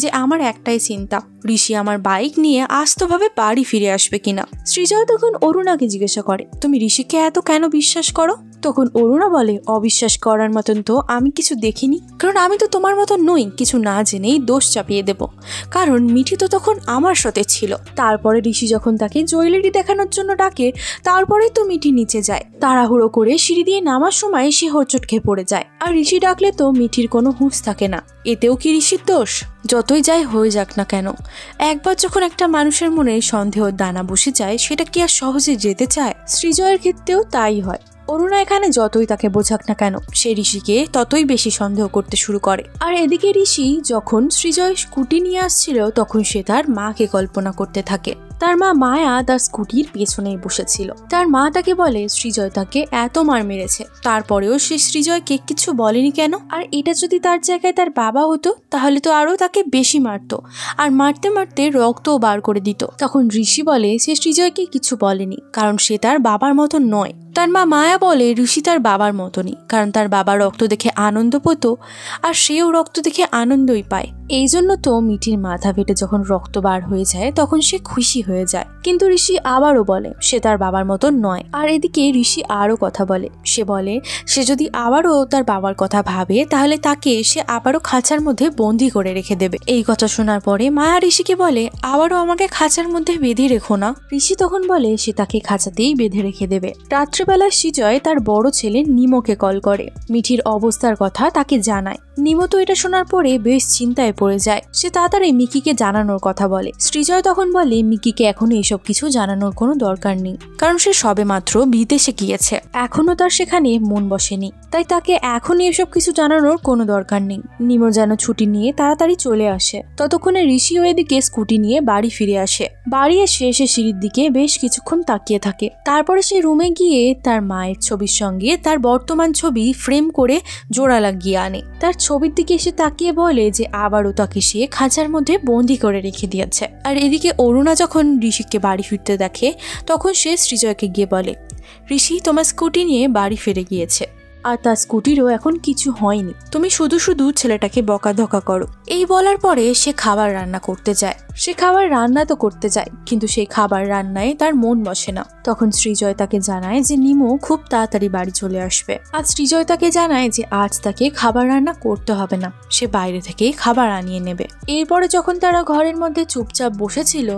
যে আমার একটাই চিন্তা, ঋষি আমার বাইক নিয়ে আস্তভাবে বাড়ি ফিরে আসবে কিনা। সৃজয় তখন অরুণাকে জিজ্ঞাসা করে তুমি ঋষিকে এত কেন বিশ্বাস করো। তখন অরুণা বলে অবিশ্বাস করার মতন তো আমি কিছু দেখিনি, কারণ আমি তো তোমার মতন নই কিছু না জেনেই দোষ চাপিয়ে দেব। কারণ মিঠি তো তখন আমার সাথে ছিল। তারপরে ঋষি যখন তাকে জুয়েলারি দেখানোর জন্য ডাকে, তারপরে তো মিঠি নিচে যায়। তাড়াহুড়ো করে সিঁড়ি দিয়ে নামার সময় সে হোঁচট খেয়ে পড়ে যায়। আর ঋষি ডাকলে তো মিঠির কোনো হুঁশ থাকে না। এতেও কি ঋষির দোষ? যতই যাই হয়ে যাক না কেন, একবার যখন একটা মানুষের মনে সন্দেহ দানা বসে যায় সেটা কি আর সহজে যেতে চায়? সৃজয়ের ক্ষেত্রেও তাই হয়। অরুণা এখানে যতই তাকে বোঝাক না কেন সে ঋষিকে ততই বেশি সন্দেহ করতে শুরু করে। আর এদিকে ঋষি যখন সৃজয় স্কুটি নিয়ে আসছিল তখন সে তার মাকে কল্পনা করতে থাকে। তার মা মায়া তার স্কুটির পেছনেই বসেছিল। তার মা তাকে বলে সৃজয় তাকে এত মার মেরেছে, তারপরেও সে সৃজয়কে কিছু বলেনি কেন। আর এটা যদি তার জায়গায় তার বাবা হতো তাহলে তো আরো তাকে বেশি মারতো, আর মারতে মারতে রক্তও বার করে দিত। তখন ঋষি বলে সে সৃজয়কে কিছু বলেনি, কারণ সে তার বাবার মতো নয়। তার মা মায়া বলে ঋষি তার বাবার মতনই, কারণ তার বাবা রক্ত দেখে আনন্দ পেত আর সেও রক্ত দেখে আনন্দই পায়। এই জন্য তো মিঠির মাথা ফেটে যখন রক্ত বার হয়ে যায় তখন সে খুশি হয়ে যায়। কিন্তু ঋষি আবারও বলে সে তার বাবার মতো নয়। আর এদিকে ঋষি আরো কথা বলে, সে বলে সে যদি আবারও তার বাবার কথা ভাবে তাহলে তাকে সে আবারও খাঁচার মধ্যে বন্দি করে রেখে দেবে। এই কথা শোনার পরে মায়া ঋষিকে বলে আবারও আমাকে খাঁচার মধ্যে বেঁধে রেখো না। ঋষি তখন বলে সে তাকে খাঁচাতেই বেঁধে রেখে দেবে। রাত্রেবেলা সৃজয় তার বড় ছেলে নিমোকে কল করে, মিঠির অবস্থার কথা তাকে জানায়। নিমো তো এটা শোনার পরে বেশ চিন্তায় পড়ে যায়। সে তাড়াতাড়ি মিকিকে জানানোর কথা বলে। সৃজয় তখন বলে মিকিকে এখন এইসব কিছু জানানোর কোনো দরকার নেই, কারণ সে সবে মাত্র বিদেশে গিয়েছে, এখনো তার সেখানে মন বসেনি, তাই তাকে এখনই এসব কিছু জানানোর কোনো দরকার নেই। নিমো যেন ছুটি নিয়ে তাড়াতাড়ি চলে আসে। ততক্ষণে ঋষিও এদিকে স্কুটি নিয়ে বাড়ি ফিরে আসে। বাড়ি এসে সে সিঁড়ির দিকে বেশ কিছুক্ষণ তাকিয়ে থাকে। তারপরে সে রুমে গিয়ে তার মায়ের ছবির সঙ্গে তার বর্তমান ছবি ফ্রেম করে জোড়া লাগিয়ে আনে। তার ছবির দিকে এসে তাকিয়ে বলে যে আবারও তাকে সে খাঁচার মধ্যে বন্দি করে রেখে দিয়েছে। আর এদিকে অরুণা যখন ঋষিকে বাড়ি ফিরতে দেখে তখন সে সৃজয়কে গিয়ে বলে ঋষি তোমার স্কুটি নিয়ে বাড়ি ফিরে গিয়েছে, আর তার স্কুটিরও এখন কিছু হয়নি, তুমি শুধু শুধু ছেলেটাকে বকাধকা করো। এই বলার পরে সে খাবার রান্না করতে যায়। সে খাবার রান্না তো করতে যায়, কিন্তু সেই খাবার রান্নায় তার মন বসে না। তখন সৃজয় তাকে জানায় যে নিমো খুব তাড়াতাড়ি বাড়ি চলে আসবে। আর সৃজয় তাকে জানায় যে আজ তাকে খাবার রান্না করতে হবে না, সে বাইরে থেকেই খাবার আনিয়ে নেবে। এরপরে যখন তারা ঘরের মধ্যে চুপচাপ বসেছিল,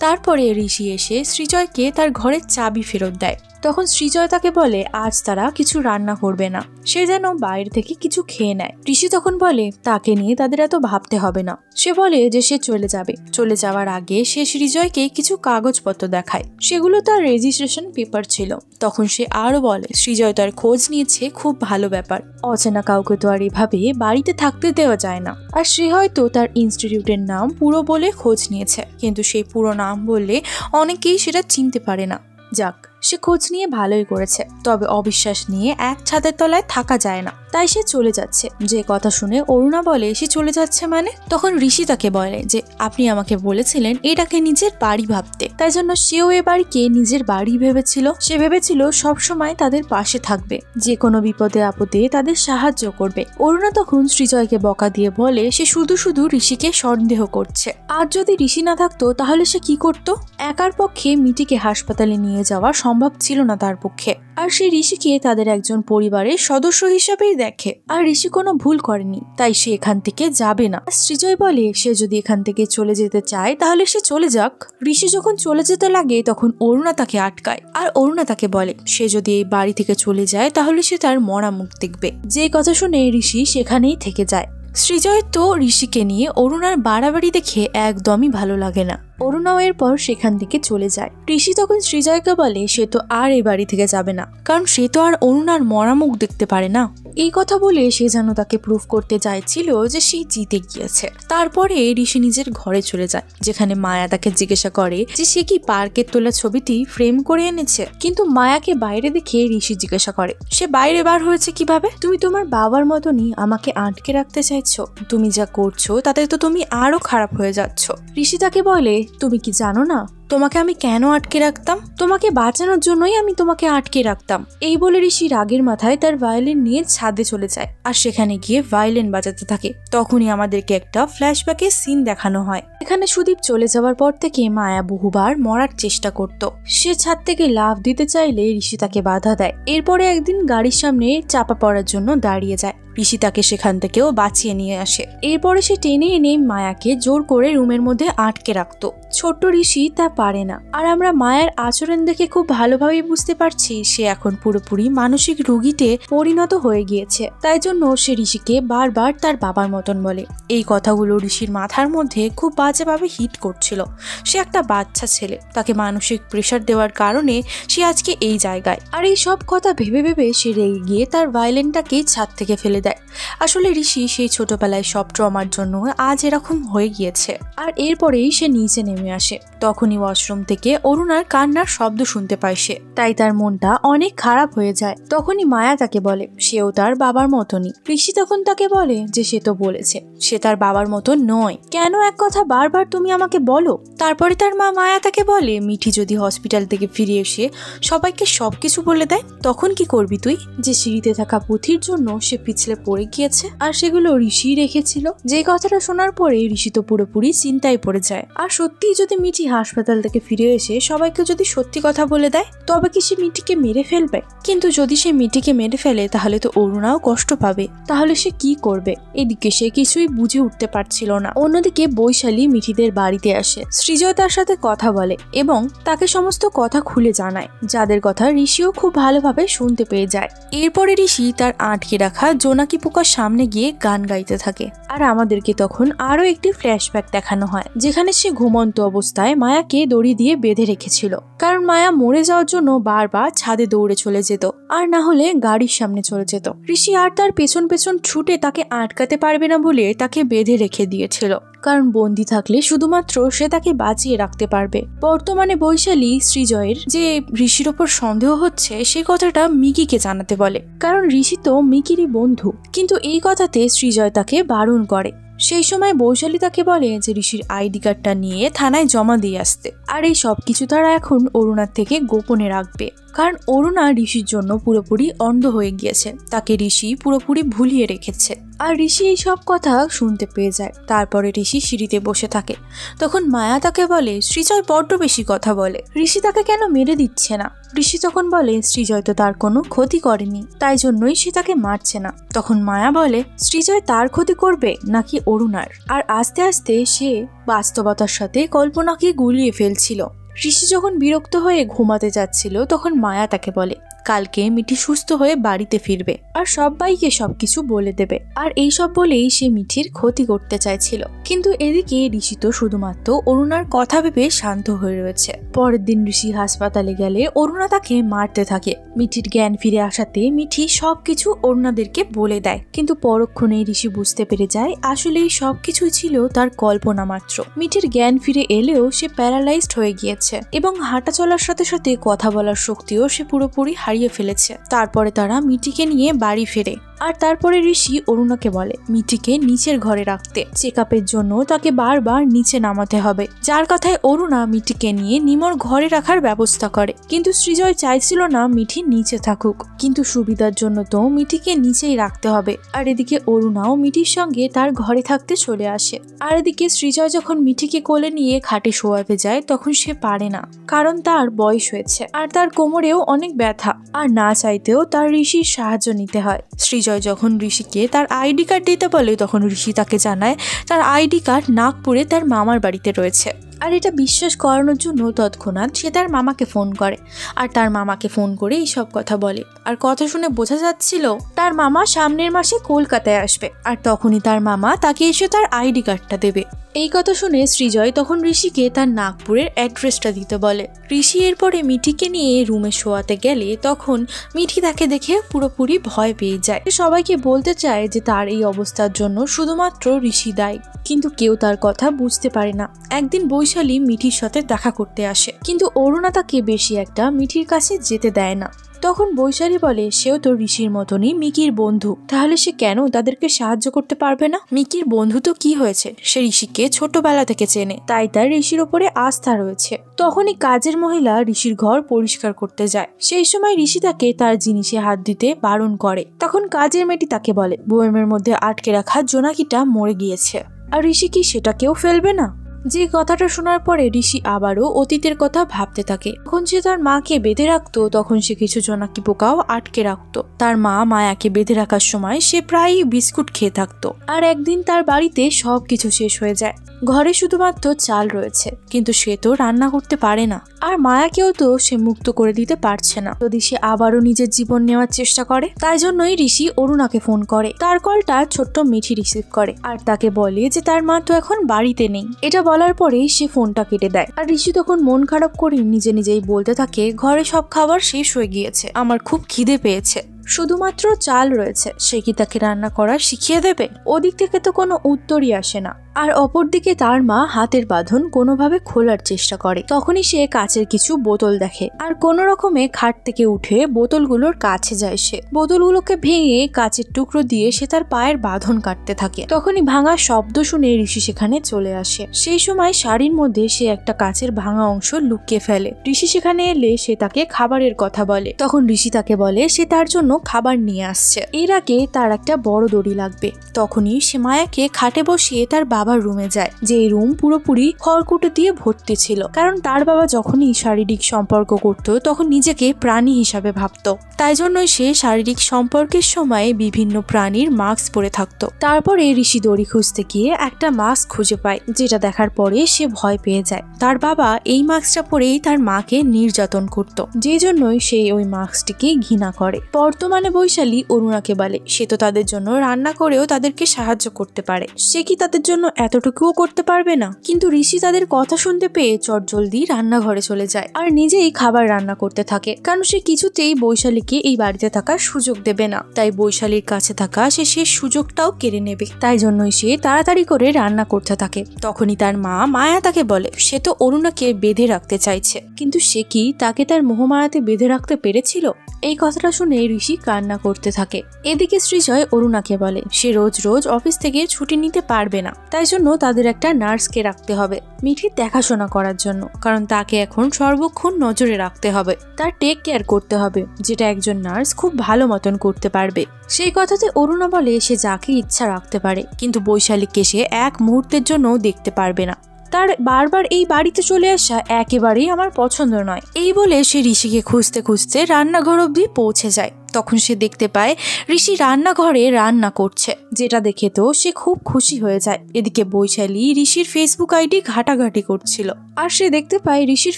তারপরে ঋষি এসে সৃজয়কে তার ঘরের চাবি ফেরত দেয়। তখন সৃজয় তাকে বলে আজ তারা কিছু রান্না করবে না, সে যেন বাইরে থেকে কিছু খেয়ে নেয়। ঋষি তখন বলে তাকে নিয়ে তাদের এত ভাবতে হবে না। সে বলে যে সে চলে যাবে। চলে যাওয়ার আগে সে সৃজয়কে কিছু কাগজপত্র দেখায়, সেগুলো তার রেজিস্ট্রেশন পেপার ছিল। তখন সে আরো বলে সৃজয় তার খোঁজ নিয়েছে, খুব ভালো ব্যাপার, অচেনা কাউকে তো আর এভাবে বাড়িতে থাকতে দেওয়া যায় না। আর সে হয়তো তার ইনস্টিটিউটের নাম পুরো বলে খোঁজ নিয়েছে, কিন্তু সেই পুরো নাম বললে অনেকেই সেটা চিনতে পারে না। যাক, সে খোঁজ নিয়ে ভালোই করেছে, তবে অবিশ্বাস নিয়ে এক ছাদের তলায় থাকা যায় না, তাই সে চলে যাচ্ছে। যে কথা শুনে অরুণা বলে সে চলে যাচ্ছে মানে? তখন ঋষি তাকে বলে যে আপনি আমাকে বলেছিলেন এটাকে নিজের বাড়ি ভাবতে, তাই জন্য সেও এ বাড়িকে নিজের বাড়ি ভেবেছিল। সে ভেবেছিল সবসময় তাদের পাশে থাকবে, যে কোনো বিপদে আপদে তাদের সাহায্য করবে। অরুণা তখন সৃজয়কে বকা দিয়ে বলে সে শুধু শুধু ঋষিকে সন্দেহ করছে। আর যদি ঋষি না থাকতো তাহলে সে কি করত? একার পক্ষে মিটিকে হাসপাতালে নিয়ে যাওয়া সম্ভব ছিল না তার পক্ষে। আর সে ঋষিকে তাদের একজন পরিবারের সদস্য হিসাবেই দেখে। আর ঋষি কোনো ভুল করেনি, তাই সে এখান থেকে যাবে না। সৃজয় বলে সে যদি এখান থেকে চলে যেতে চায় তাহলে সে চলে যাক। ঋষি যখন চলে যেতে লাগে তখন অরুণা তাকে আটকায়। আর অরুণা তাকে বলে সে যদি এই বাড়ি থেকে চলে যায় তাহলে সে তার মরা মুখ দেখবে। যে কথা শুনে ঋষি সেখানেই থেকে যায়। সৃজয় তো ঋষিকে নিয়ে অরুণার বাড়াবাড়ি দেখে একদমই ভালো লাগে না। অরুণাও এরপর সেখান থেকে চলে যায়। ঋষি তখন সৃজয়কে বলে সে তো আর এই বাড়ি থেকে যাবে না, কারণ সে তো আর অরুণার মরা মুখ দেখতে পারে না। এই কথা বলে সে যেন তাকে প্রুফ করতে চাইছিল যে সে জিতে গিয়েছে। তারপরে ঋষি নিজের ঘরে চলে যায়, যেখানে মায়া তাকে জিজ্ঞাসা করে যে সে কি পার্কের তোলা ছবিটি ফ্রেম করে এনেছে। কিন্তু মায়াকে বাইরে দেখে ঋষি জিজ্ঞাসা করে সে বাইরে বার হয়েছে কিভাবে? তুমি তোমার বাবার মতনই আমাকে আটকে রাখতে চাইছো, তুমি যা করছো তাতে তো তুমি আরো খারাপ হয়ে যাচ্ছ। ঋষি তাকে বলে তুমি কি জানো না তোমাকে আমি কেন আটকে রাখতাম? তোমাকে বাঁচানোর জন্যই আমি তোমাকে আটকে রাখতাম। এই বলে ঋষি রাগের মাথায় তার ভায়োলিন নিয়ে ছাদে চলে যায়, আর সেখানে গিয়ে ভায়োলিন বাজাতে থাকে। তখনই আমাদেরকে একটা ফ্ল্যাশব্যাকের সিন দেখানো হয়। এখানে সুদীপ চলে যাওয়ার পর থেকে মায়া বহুবার মরার চেষ্টা করত। সে ছাদ থেকে লাফ দিতে চাইলে ঋষি তাকে বাধা দেয়। এরপরে একদিন গাড়ির সামনে চাপা পড়ার জন্য দাঁড়িয়ে যায়। ঋষি তাকে সেখান থেকেও বাঁচিয়ে নিয়ে আসে। এরপরে সে টেনে এনে মায়াকে জোর করে রুমের মধ্যে আটকে রাখতো। ছোট্ট ঋষি তা পারে না। আর আমরা মায়ের আচরণ দেখে খুব ভালোভাবে বুঝতে পারছি সে এখন পুরোপুরি মানসিক রোগীতে পরিণত হয়ে গিয়েছে। তাই জন্য সে ঋষিকে বারবার তার বাবার মতন বলে। এই কথাগুলো ঋষির মাথার মধ্যে খুব বাজেভাবে হিট করছিল। সে একটা বাচ্চা ছেলে, তাকে মানসিক প্রেশার দেওয়ার কারণে সে আজকে এই জায়গায়। আর এই সব কথা ভেবে ভেবে সে রেগে গিয়ে তার ভায়োলিনটাকে ছাদ থেকে ফেলে দেয়। আসলে ঋষি সেই ছোটবেলায় সব ট্রমার জন্য আজ এরকম হয়ে গিয়েছে। আর এরপরেই সে নিচে নেমে আসে। তখনই ওয়াশরুম থেকে অরুণার কান্নার শব্দ শুনতে পায় সে, তাই তার মনটা অনেক খারাপ হয়ে যায়। তখনই মায়া তাকে বলে সেও তার বাবার মতনই। ঋষি তখন তাকে বলে যে সে তো বলেছে সে তার বাবার মতো নয়, কেন এক কথা বারবার তুমি আমাকে বলো? তারপরে তার মা মায়া তাকে বলে মিঠি যদি হসপিটাল থেকে ফিরে এসে সবাইকে সবকিছু বলে দেয় তখন কি করবি তুই? যে সিঁড়িতে থাকা পুঁথির জন্য সে পিছলে পড়ে গিয়েছে, আর সেগুলো ঋষি রেখেছিল। যে কথাটা শোনার পরে ঋষি তো পুরোপুরি চিন্তায় পড়ে যায়। আর সত্যি যদি মিঠি হাসপাতাল থেকে ফিরে এসে সবাইকে যদি সত্যি কথা বলে দেয় তবে কি সে মিঠিকে মেরে ফেলবে? কিন্তু যদি সে মিঠিকে মেরে ফেলে তাহলে তো অরুণাও কষ্ট পাবে, তাহলে সে কি করবে? এদিকে সে কিছুই বুঝে উঠতে পারছিল না। অন্যদিকে বৈশালী মিঠিদের বাড়িতে আসে। সৃজয় তার সাথে কথা বলে এবং তাকে সমস্ত কথা খুলে জানায়, যাদের কথা ঋষিও খুব ভালোভাবে শুনতে পেয়ে যায়। এরপরে ঋষি তার আটকে রাখা জোনাকি পোকার সামনে গিয়ে গান গাইতে থাকে। আর আমাদেরকে তখন আরো একটি ফ্ল্যাশব্যাক দেখানো হয়, যেখানে সে ঘুমন্ত অবস্থায় মায়াকে দড়ি দিয়ে বেঁধে রেখেছিল, কারণ মায়া মরে যাওয়ার জন্য বারবার ছাদে দৌড়ে চলে যেত, আর না হলে গাড়ির সামনে চলে যেত। ঋষি আর তার পেছন পেছন ছুটে তাকে আটকাতে পারবে না বলে তাকে বেঁধে রেখে দিয়েছিল, কারণ বন্দি থাকলে শুধুমাত্র সে তাকে বাঁচিয়ে রাখতে পারবে। বর্তমানে বৈশালী সৃজয়ের যে ঋষির ওপর সন্দেহ হচ্ছে সে কথাটা মিকিকে জানাতে বলে, কারণ ঋষি তো মিকিরই বন্ধু। কিন্তু এই কথাতে সৃজয় তাকে বারণ করে। সেই সময় বৈশালী তাকে বলে যে ঋষির আইডি কার্ডটা নিয়ে থানায় জমা দিয়ে আসতে, আর এই সবকিছু তারা এখন অরুণার থেকে গোপনে রাখবে, কারণ অরুণা ঋষির জন্য পুরোপুরি অন্ধ হয়ে গিয়েছে, তাকে ঋষি পুরোপুরি ভুলিয়ে রেখেছে। আর ঋষি এই সব কথা শুনতে পেয়ে যায়। তারপরে ঋষি সিঁড়িতে বসে থাকে। তখন মায়া তাকে বলে সৃজয় বড্ড বেশি কথা বলে, ঋষি তাকে কেন মেরে দিচ্ছে না? ঋষি তখন বলে সৃজয় তো তার কোনো ক্ষতি করেনি, তাই জন্যই সে তাকে মারছে না। তখন মায়া বলে সৃজয় তার ক্ষতি করবে নাকি অরুণার? আর আস্তে আস্তে সে বাস্তবতার সাথে কল্পনাকে গুলিয়ে ফেলছিল। ঋষি যখন বিরক্ত হয়ে ঘুমাতে যাচ্ছিল তখন মায়া তাকে বলে কালকে মিঠি সুস্থ হয়ে বাড়িতে ফিরবে আর সবাইকে সবকিছু বলে দেবে। আর এইসব বলেই সে মিঠির ক্ষতি করতে চাইছিল। কিন্তু এদিকে ঋষি তো শুধুমাত্র অরুণার কথা ভেবে শান্ত হয়ে রয়েছে। পরের দিন ঋষি হাসপাতালে গেলে অরুণা তাকে মারতে থাকে। মিঠির জ্ঞান ফিরে আসাতে মিঠি সবকিছু অরুণাদেরকে বলে দেয়, কিন্তু পরক্ষণে ঋষি বুঝতে পেরে যায় আসলে এই সবকিছুই ছিল তার কল্পনা মাত্র। মিঠির জ্ঞান ফিরে এলেও সে প্যারালাইজড হয়ে গিয়েছে এবং হাঁটা চলার সাথে সাথে কথা বলার শক্তিও সে পুরোপুরি হারিয়ে ফেলেছে। তারপরে তারা মিঠিকে নিয়ে বাড়ি ফেরে। আর তারপরে ঋষি অরুণাকে বলে মিঠিকে নিচের ঘরে রাখতে, চেকআপের জন্য তাকে বারবার নিচে নামাতে হবে। যার কথায় অরুণা মিঠিকে নিয়ে নিমর ঘরে রাখার ব্যবস্থা করে। কিন্তু সৃজয় চাইছিল না মিঠি নিচে থাকুক, কিন্তু সুবিধার জন্য তো মিঠিকে নিচেই রাখতে হবে। আর এদিকে অরুণাও মিঠির সঙ্গে তার ঘরে থাকতে চলে আসে। আর এদিকে সৃজয় যখন মিঠিকে কোলে নিয়ে খাটে শোয়াতে যায় তখন সে পারে না, কারণ তার বয়স হয়েছে আর তার কোমরেও অনেক ব্যথা। আর না চাইতেও তার ঋষির সাহায্য নিতে হয়। সৃজয় যখন ঋষিকে তার আইডি কার্ড দিতে বলে তখন ঋষি তাকে জানায় তার আইডি কার্ড নাগপুরে তার মামার বাড়িতে রয়েছে। আর এটা বিশ্বাস করানোর জন্য তৎক্ষণাৎ সে তার মামাকে ফোন করে। আর তার মামাকে ফোন করে এইসব কথা বলে। আর কথা শুনে বোঝা যাচ্ছিল তার মামা সামনের মাসে কলকাতায় আসবে, আর তখনই তার মামা তাকে এসে তার আইডি কার্ডটা দেবে। এই কথা শুনে সৃজয় তখন ঋষিকে তার নাগপুরের অ্যাড্রেসটা দিতে বলে। ঋষি এরপরে মিঠিকে নিয়ে রুমে শোয়াতে গেলে তখন মিঠি তাকে দেখে পুরোপুরি ভয় পেয়ে যায়। সবাইকে বলতে চায় যে তার এই অবস্থার জন্য শুধুমাত্র ঋষি দায়ী, কিন্তু কেউ তার কথা বুঝতে পারে না। একদিন বৈশালী মিঠির সাথে দেখা করতে আসে, কিন্তু অরুণা তাকে বেশি একটা মিঠির কাছে যেতে দেয় না। তখন বৈশালী বলে সেও তো ঋষির মতনই মিকির বন্ধু, তাহলে সে কেন তাদেরকে সাহায্য করতে পারবে না? মিকির বন্ধু তো কি হয়েছে, সে ঋষিকে ছোটবেলা থেকে চেনে, তাই তার ঋষির ওপরে আস্থা রয়েছে। তখনই কাজের মহিলা ঋষির ঘর পরিষ্কার করতে যায়। সেই সময় ঋষি তাকে তার জিনিসে হাত দিতে বারণ করে। তখন কাজের মেয়েটি তাকে বলে বয়মের মধ্যে আটকে রাখা জোনাকিটা মরে গিয়েছে, আর ঋষি কি সেটাকেও ফেলবে না? যে কথাটা শোনার পরে ঋষি আবারও অতীতের কথা ভাবতে থাকে। যখন সে তার মাকে বেঁধে রাখতো তখন সে কিছু জোনাকি পোকাও আটকে রাখতো। তার মা মায়াকে বেঁধে রাখার সময় সে প্রায়ই বিস্কুট খেয়ে থাকতো। আর একদিন তার বাড়িতে সবকিছু শেষ হয়ে যায়, ঘরে শুধুমাত্র চাল রয়েছে, কিন্তু সে তো রান্না করতে পারে না। আর মায়াকেও তো সে মুক্ত করে দিতে পারছে না যদি সে আবারও নিজের জীবন নেওয়ার চেষ্টা করে। তাই জন্যই ঋষি অরুণাকে ফোন করে। তার কলটা ছোট্ট মিঠি রিসিভ করে আর তাকে বলে যে তার মা তো এখন বাড়িতে নেই। এটা বলার পরেই সে ফোনটা কেটে দেয়। আর ঋষি তখন মন খারাপ করে নিজে নিজেই বলতে থাকে ঘরে সব খাবার শেষ হয়ে গিয়েছে, আমার খুব খিদে পেয়েছে, শুধুমাত্র চাল রয়েছে, সে কি তাকে রান্না করা শিখিয়ে দেবে? ওদিক থেকে তো কোনো উত্তরই আসে না। আর অপরদিকে তার মা হাতের বাঁধন কোনোভাবে খোলার চেষ্টা করে। তখনই সে কাচের কিছু বোতল দেখে আর কোনো রকমে খাট থেকে উঠে বোতলগুলোর কাছে যায়। সে বোতলগুলোকে ভেঙে কাচের টুকরো দিয়ে সে তার পায়ের বাঁধন কাটতে থাকে। তখনই ভাঙা শব্দ শুনে ঋষি সেখানে চলে আসে। সেই সময় শাড়ির মধ্যে সে একটা কাচের ভাঙা অংশ লুকিয়ে ফেলে। ঋষি সেখানে এলে সে তাকে খাবারের কথা বলে। তখন ঋষি তাকে বলে সে তার জন্য খাবার নিয়ে আসছে। এর আগে তার একটা বড় দড়ি লাগবে। তখনই সে মায়াকে খাটে বসিয়ে তার বাবার রুমে যায়, যে রুম পুরোপুরি খড়কুটো দিয়ে ভর্তি ছিল, কারণ তার বাবা যখনই শারীরিক সম্পর্ক করত তখন নিজেকে প্রাণী হিসাবে ভাবত। তাই জন্যই সে শারীরিক সম্পর্কের সময় বিভিন্ন প্রাণীর মাস্ক পরে থাকতো। তারপরে ঋষি দড়ি খুঁজতে গিয়ে একটা মাস্ক খুঁজে পায়, যেটা দেখার পরে সে ভয় পেয়ে যায়। তার বাবা এই মাস্কটা পরেই তার মাকে নির্যাতন করত, যে জন্যই সে ওই মাস্কটিকে ঘৃণা করে। বর্তমানে বৈশালী অরুণাকে বলে সে তো তাদের জন্য রান্না করেও তাদেরকে সাহায্য করতে পারে, সে কি তাদের জন্য এতটুকুও করতে পারবে না? কিন্তু ঋষি তাদের কথা শুনতে পেয়ে চটজলদি রান্নাঘরে চলে যায় আর নিজেই খাবার রান্না করতে থাকে, কারণ সে কিছুতেই বৈশালীকে এই বাড়িতে থাকার সুযোগ দেবে না। তাই বৈশালীর কাছে থাকা সে সুযোগটাও কেড়ে নেবে। তাই জন্যই সে তাড়াতাড়ি করে রান্না করতে থাকে। তখনই তার মা মায়া তাকে বলে সে তো অরুণাকে বেঁধে রাখতে চাইছে, কিন্তু সে কি তাকে তার মোহমায়াতে বেঁধে রাখতে পেরেছিল? এই কথাটা শুনে ঋষি কান্না করতে থাকে। এদিকে সৃজয় অরুণাকে বলে সে রোজ রোজ অফিস থেকে ছুটি নিতে পারবে না, তাই জন্য তাদের একটা নার্সকে রাখতে হবে মিঠির দেখাশোনা করার জন্য, কারণ তাকে এখন সর্বক্ষণ নজরে রাখতে হবে, তার টেক কেয়ার করতে হবে, যেটা একজন নার্স খুব ভালো মতন করতে পারবে। সেই কথাতে অরুণা বলে সে যাকে ইচ্ছা রাখতে পারে, কিন্তু বৈশালীকে সে এক মুহূর্তের জন্য দেখতে পারবে না। তার বারবার এই বাড়িতে চলে আসা একেবারেই আমার পছন্দ নয়। এই বলে সে ঋষিকে খুঁজতে খুঁজতে রান্নাঘর অবধি পৌঁছে যায়। তখন সে দেখতে পায় ঋষি রান্নাঘরে রান্না করছে, যেটা দেখে তো সে খুব খুশি হয়ে যায়। এদিকে বৈশালী ঋষির ফেসবুক আইডি ঘাটাঘাটি করছিল, আর সে দেখতে পায় ঋষির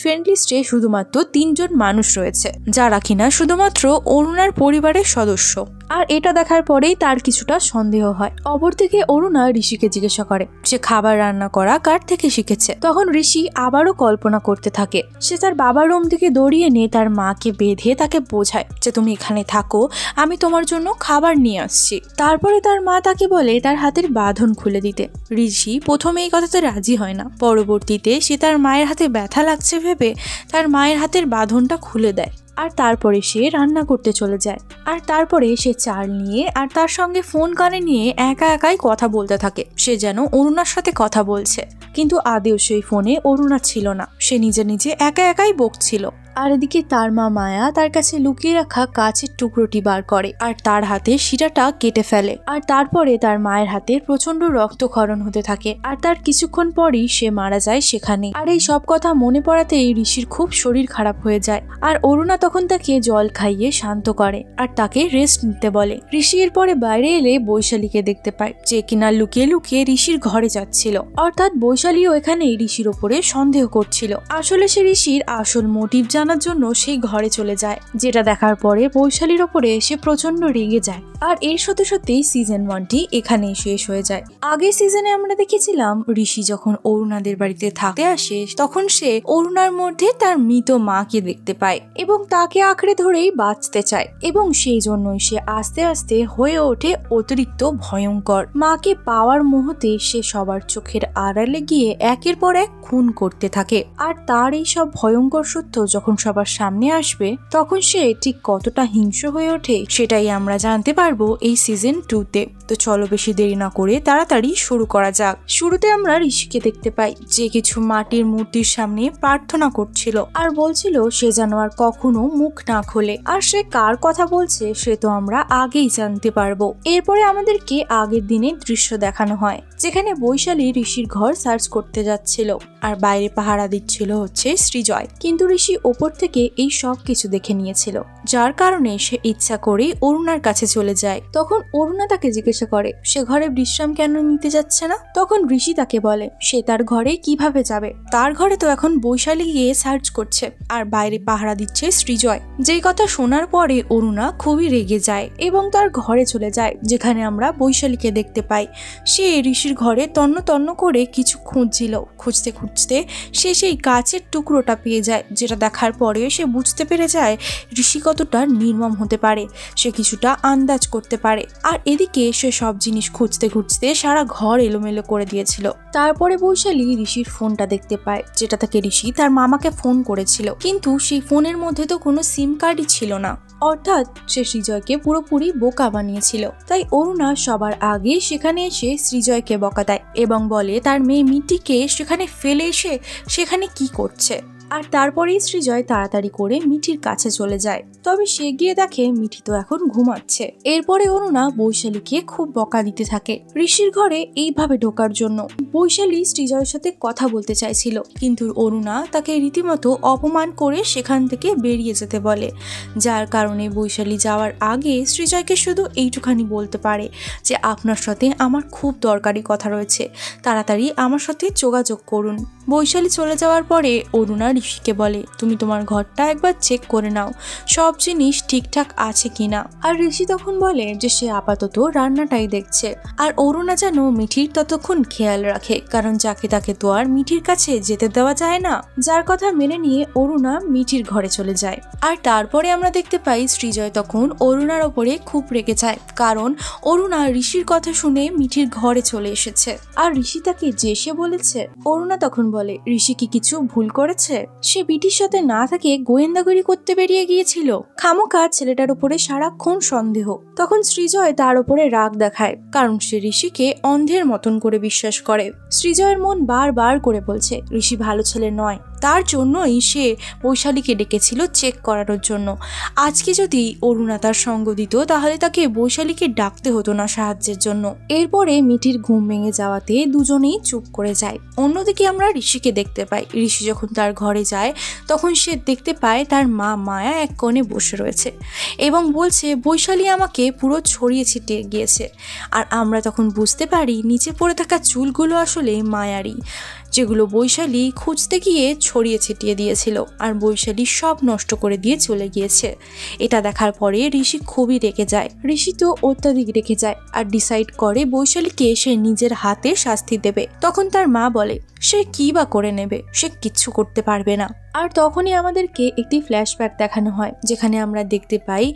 ফ্রেন্ড লিস্টে শুধুমাত্র 3 জন মানুষ রয়েছে, যারা কিনা শুধুমাত্র অরুণার পরিবারের সদস্য। আর এটা দেখার পরেই তার কিছুটা সন্দেহ হয়। অপরদিকে অরুণা ঋষিকে জিজ্ঞাসা করে সে খাবার রান্না করা কার থেকে শিখেছে। তখন ঋষি আবারও কল্পনা করতে থাকে, সে তার বাবার রুম থেকে দড়িয়ে নিয়ে তার মাকে বেঁধে তাকে বোঝায় যে তুমি এখানে থাকো, আমি তোমার জন্য খাবার নিয়ে আসছি। তারপরে তার মা তাকে বলে তার হাতের বাঁধন খুলে দিতে। ঋষি প্রথমে এই কথাতে রাজি হয় না, পরবর্তীতে সে তার মায়ের হাতে ব্যথা লাগছে ভেবে তার মায়ের হাতের বাঁধনটা খুলে দেয়। আর তারপরে সে রান্না করতে চলে যায়। আর তারপরে সে চাল নিয়ে আর তার সঙ্গে ফোন কানে নিয়ে একা একাই কথা বলতে থাকে, সে যেন অরুণার সাথে কথা বলছে, কিন্তু আদেও সেই ফোনে অরুণা ছিল না, সে নিজে নিজে একা একাই বকছিল। আর এদিকে তার মা মায়া তার কাছে লুকিয়ে রাখা কাচের টুকরোটি বার করে আর তার হাতে শিরাটা কেটে ফেলে। আর তারপরে তার মায়ের হাতে প্রচন্ড রক্তক্ষরণ হতে থাকে, আর তার কিছুক্ষণ পরই সে মারা যায় সেখানে। আর এই সব কথা মনে পড়াতেই ঋষির খুব শরীর খারাপ হয়ে যায়। আর অরুণা তখন তাকে জল খাইয়ে শান্ত করে আর তাকে রেস্ট নিতে বলে। ঋষি এরপরে বাইরে এলে বৈশালীকে দেখতে পায়, যে কিনা লুকিয়ে লুকিয়ে ঋষির ঘরে যাচ্ছিল। অর্থাৎ বৈশালীও এখানে ঋষির ওপরে সন্দেহ করছিল। আসলে সে ঋষির আসল মোটিভ জানার জন্য সেই ঘরে চলে যায়, যেটা দেখার পরে বৈশালীর ওপরে সে প্রচন্ড রেগে যায়। আর এর সাথে সাথেই সিজন 1টি এখানেই শেষ হয়ে যায়। আগের সিজনে আমরা দেখেছিলাম ঋষি যখন অরুণাদের বাড়িতে থাকতে আসে তখন সে অরুণার মধ্যে তার মৃত মাকে দেখতে পায় এবং তাকে আঁকড়ে ধরেই বাঁচতে চায়, এবং সেই জন্যই সে আস্তে আস্তে হয়ে ওঠে অতিরিক্ত ভয়ঙ্কর। মাকে পাওয়ার মুহূর্তে সে সবার চোখের আড়ালে গিয়ে একের পর এক খুন করতে থাকে। আর তার এই সব ভয়ঙ্কর সত্য যখন সবার সামনে আসবে তখন সে ঠিক কতটা হিংস্র হয়ে ওঠে সেটাই আমরা জানতে পারবো এই সিজন 2তে। তো চলো বেশি দেরি না করে তাড়াতাড়ি শুরু করা যাক। শুরুতে আমরা ঋষিকে দেখতে পাই, যে কিছু মাটির মূর্তির সামনে প্রার্থনা করছিল আর বলছিল সে যেন আর কখনো মুখ না খোলে। আর সে কার কথা বলছে সে তো আমরা আগেই জানতে পারবো। এরপরে আমাদেরকে আগের দিনের দৃশ্য দেখানো হয়, যেখানে বৈশালী ঋষির ঘর সার্চ করতে যাচ্ছিল আর বাইরে পাহারা দিচ্ছিল হচ্ছে সৃজয়। কিন্তু ঋষি ওপর থেকে এই সব কিছু দেখে নিয়েছিল, যার কারণে সে ইচ্ছা করেই অরুণার কাছে চলে যায়। তখন অরুণা তাকে জিজ্ঞাসা করে সে ঘরে বিশ্রাম কেন নিতে যাচ্ছে না। তখন ঋষি তাকে বলে সে তার ঘরে কিভাবে যাবে, তার ঘরে তো এখন বৈশালী গিয়ে সার্চ করছে আর বাইরে পাহারা দিচ্ছে সৃজয়। যেই কথা শোনার পরে অরুণা খুবই রেগে যায় এবং তার ঘরে চলে যায়, যেখানে আমরা বৈশালীকে দেখতে পাই। সে ঋষির ঘরে তন্ন তন্ন করে কিছু খুঁজছিল, খুঁজতে খুঁজতে সে সেই গাছের টুকরোটা পেয়ে যায়, যেটা দেখার পরে সে বুঝতে পেরে যায় ঋষি কতটা নির্মম হতে পারে, সে কিছুটা আন্দাজ করতে পারে। আর এদিকে সে সব জিনিস খুঁজতে খুঁজতে সারা ঘর এলোমেলো করে দিয়েছিল। তারপরে বৈশালী ঋষির ফোনটা দেখতে পায়, যেটা থেকে ঋষি তার মামাকে ফোন করেছিল, কিন্তু সেই ফোনের মধ্যে তো কোনো সিম কার্ডই ছিল না। অর্থাৎ সে সৃজয়কে পুরোপুরি বোকা বানিয়েছিল। তাই অরুণা সবার আগে সেখানে এসে সৃজয়কে বকা দেয় এবং বলে তার মেয়ে মিটিকে সেখানে ফেলে এসে সেখানে কি করছে। আর তারপরেই সৃজয় তাড়াতাড়ি করে মিঠির কাছে চলে যায়। তবে সে গিয়ে দেখে মিঠি তো এখন ঘুমাচ্ছে। এরপরে অরুণা বৈশালীকে খুব বকা দিতে থাকে ঋষির ঘরে এইভাবে ঢোকার জন্য। বৈশালী সৃজয়ের সাথে কথা বলতে চাইছিল, কিন্তু অরুণা তাকে রীতিমতো অপমান করে সেখান থেকে বেরিয়ে যেতে বলে, যার কারণে বৈশালী যাওয়ার আগে সৃজয়কে শুধু এইটুখানি বলতে পারে যে আপনার সাথে আমার খুব দরকারি কথা রয়েছে, তাড়াতাড়ি আমার সাথে যোগাযোগ করুন। বৈশালী চলে যাওয়ার পরে অরুণা ঋষিকে বলে, তুমি তোমার ঘরটা একবার চেক করে নাও, সব জিনিস ঠিকঠাক আছে কিনা। আর ঋষি তখন বলে যে সে আপাতত রান্নাটাই দেখছে, আর অরুণা যেন মিঠির ততক্ষণ খেয়াল রাখে, কারণ যাকে তাকে তো আর মিঠির কাছে যেতে দেওয়া যায় না। যার কথা মেনে নিয়ে অরুণা মিঠির ঘরে চলে যায়। আর তারপরে আমরা দেখতে পাই সৃজয় তখন অরুণার ওপরে খুব রেগে যায়, কারণ অরুণা ঋষির কথা শুনে মিঠির ঘরে চলে এসেছে আর ঋষি তাকে যে সে বলেছে। অরুণা তখন বলে, ঋষি কি কিছু ভুল করেছে? সে মিঠির সাথে না থাকে গোয়েন্দাগিরি করতে বেরিয়ে গিয়েছিল, খামোকা ছেলেটার উপরে সারাক্ষণ সন্দেহ। তখন সৃজয় তার উপরে রাগ দেখায়, কারণ সে ঋষিকে অন্ধের মতন করে বিশ্বাস করে। সৃজয়ের মন বারবার করে বলছে ঋষি ভালো ছেলে নয়, তার জন্যই সে বৈশালীকে ডেকেছিল চেক করানোর জন্য। আজকে যদি অরুণা তার সঙ্গ দিত তাহলে তাকে বৈশালীকে ডাকতে হতো না সাহায্যের জন্য। এরপরে মিঠির ঘুম ভেঙে যাওয়াতে দুজনেই চুপ করে যায়। অন্যদিকে আমরা ঋষিকে দেখতে পাই। ঋষি যখন তার ঘরে যায় তখন সে দেখতে পায় তার মা মায়া এক কোণে বসে রয়েছে এবং বলছে বৈশালী আমাকে পুরো ছড়িয়ে ছিটিয়ে গিয়েছে। আর আমরা তখন বুঝতে পারি নিচে পড়ে থাকা চুলগুলো আসলে মায়ারই, যেগুলো বৈশালী খুঁজতে গিয়ে ছড়িয়ে ছিটিয়ে দিয়েছিল, আর বৈশালী সব নষ্ট করে দিয়ে চলে গিয়েছে। এটা দেখার পরে ঋষি খুবই রেগে যায়। ঋষি তো অত্যাধিক রেগে যায় আর ডিসাইড করে বৈশালীকে সে নিজের হাতে শাস্তি দেবে। তখন তার মা বলে সে কি বা করে নেবে, সে কিচ্ছু করতে পারবে না। আর তখনই আমাদেরকে একটি ফ্ল্যাশব্যাক দেখানো হয়, যেখানে আমরা দেখতে পাই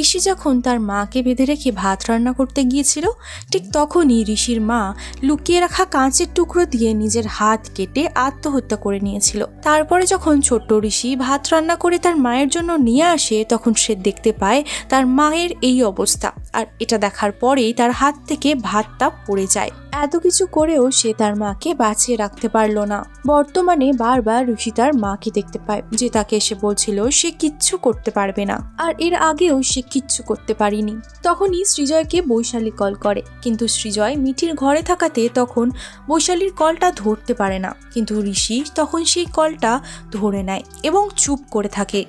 ঋষি যখন তার মাকে বেঁধে রেখে ভাত রান্না করতে গিয়েছিল, ঠিক তখনই ঋষির মা লুকিয়ে রাখা কাঁচের টুকরো দিয়ে নিজের হাত কেটে আত্মহত্যা করে নিয়েছিল। তারপরে যখন ছোট্ট ঋষি ভাত রান্না করে তার মায়ের জন্য নিয়ে আসে তখন সে দেখতে পায় তার মায়ের এই অবস্থা, আর এটা দেখার পরেই তার হাত থেকে ভাতটা পড়ে যায়। এত কিছু করেও সে তার মাকে বাঁচিয়ে রাখতে পারলো না। বর্তমানে বারবার ঋষি তার মাকে দেখতে পায়, যে তাকে এসে বলছিল সে কিচ্ছু করতে পারবে না, আর এর আগেও সে কিচ্ছু করতে পারিনি। তখনই সৃজয়কে বৈশালী কল করে, কিন্তু সৃজয় মিঠির ঘরে থাকাতে তখন বৈশালীর কলটা ধরতে পারে না। কিন্তু ঋষি তখন সেই কলটা ধরে নেয় এবং চুপ করে থাকে।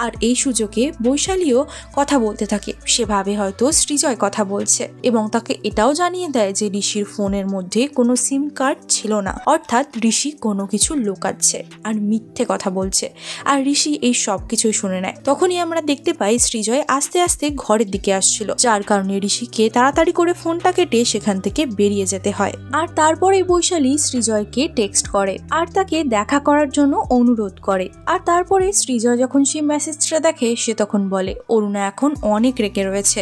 আর এই সুযোগে বৈশালীও কথা বলতে থাকে। সে ভাবে হয়তো সৃজয় কথা বলছে এবং তাকে এটাও জানিয়ে দেয় যে ঋষির ফোনের মধ্যে কোনো সিম কার্ড ছিল না, অর্থাৎ ঋষি কোনো কিছু লুকাচ্ছে আর মিথ্যে কথা বলছে। আর ঋষি এই সব কিছুই শুনে নেয়। তখনই আমরা দেখতে পাই সৃজয় আস্তে আস্তে ঘরের দিকে আসছিল, যার কারণে ঋষিকে তাড়াতাড়ি করে ফোনটা কেটে সেখান থেকে বেরিয়ে যেতে হয়। আর তারপরে বৈশালী সৃজয়কে টেক্সট করে আর তাকে দেখা করার জন্য অনুরোধ করে। আর তারপরে সৃজয় যখন সেই মেসেজটা দেখে সে তখন বলে অরুণা এখন অনেক রেগে রয়েছে,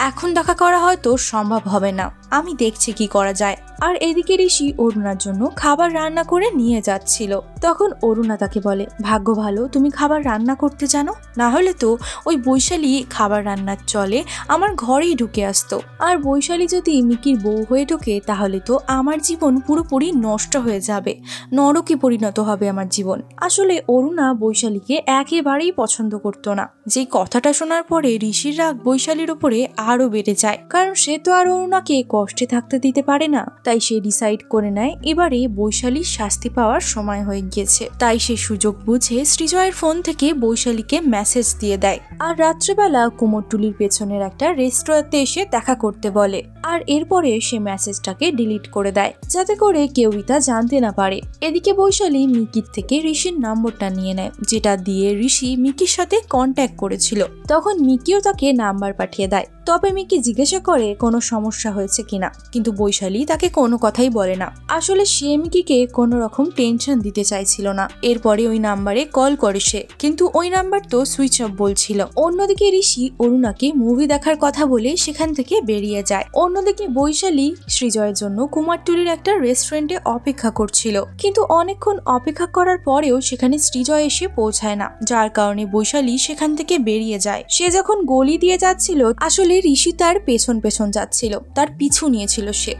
এখন দেখা করা হয়তো সম্ভব হবে না, আমি দেখছি কি করা যায়। আর এদিকে ঋষি অরুণার জন্য খাবার রান্না করে নিয়ে যাচ্ছিল। তখন অরুণা তাকে বলে ভাগ্য ভালো তুমি খাবার রান্না করতে জানো, না হলে তো ওই বৈশালী খাবার রান্নার চলে আমার ঘরেই ঢুকে আসতো। আর বৈশালী যদি মিকির বউ হয়ে ঢোকে তাহলে তো আমার জীবন পুরোপুরি নষ্ট হয়ে যাবে, নরকে পরিণত হবে আমার জীবন। আসলে অরুণা বৈশালীকে একেবারেই পছন্দ করতো না। যে কথাটা শোনার পরে ঋষির রাগ বৈশালীর উপরে আরো বেড়ে যায়, কারণ সে তো আর অরুণাকে কষ্টে থাকতে দিতে পারে না। তাই সে ডিসাইড করে নেয় এবারে বৈশালীর শাস্তি পাওয়ার সময় হয়ে গিয়েছে। তাই সে সুযোগ বুঝে সৃজয়ের ফোন থেকে বৈশালীকে মেসেজ দিয়ে দেয় আর রাত্রেবেলা কুমোরটুলির পেছনের একটা রেস্টুরেন্টে এসে দেখা করতে বলে। আর এরপরে সে মেসেজটাকে ডিলিট করে দেয় যাতে করে কেউই তা জানতে না পারে। এদিকে বৈশালী মিকির থেকে ঋষির নম্বরটা নিয়ে নেয়, যেটা দিয়ে ঋষি মিকির সাথে কন্ট্যাক্ট করেছিল। তখন মিকিও তাকে নাম্বার পাঠিয়ে দেয়। তবে মিকি জিজ্ঞাসা করে কোনো সমস্যা হয়েছে কিনা, কিন্তু বৈশালী তাকে কোনো কথাই বলে না। আসলে সে মিকিকে কোনো রকম টেনশন দিতে চাইছিল না। এরপরে ওই নাম্বারে কল করে সে, কিন্তু ওই নাম্বার তো সুইচ অফ বলছিল। অন্যদিকে ঋষি অরুণাকে মুভি দেখার কথা বলে সেখান থেকে বেরিয়ে যায়। অন্যদিকে বৈশালী সৃজয়ের জন্য কুমারটুলির একটা রেস্টুরেন্টে অপেক্ষা করছিল, কিন্তু অনেকক্ষণ অপেক্ষা করার পরেও সেখানে সৃজয় এসে পৌঁছায় না, যার কারণে বৈশালী সেখান থেকে বেরিয়ে যায়। সে যখন গলি দিয়ে যাচ্ছিল আসলে আসলে ঋষি তার পেছন পেছন যাচ্ছিল, তার পিছু নিয়েছিল সে।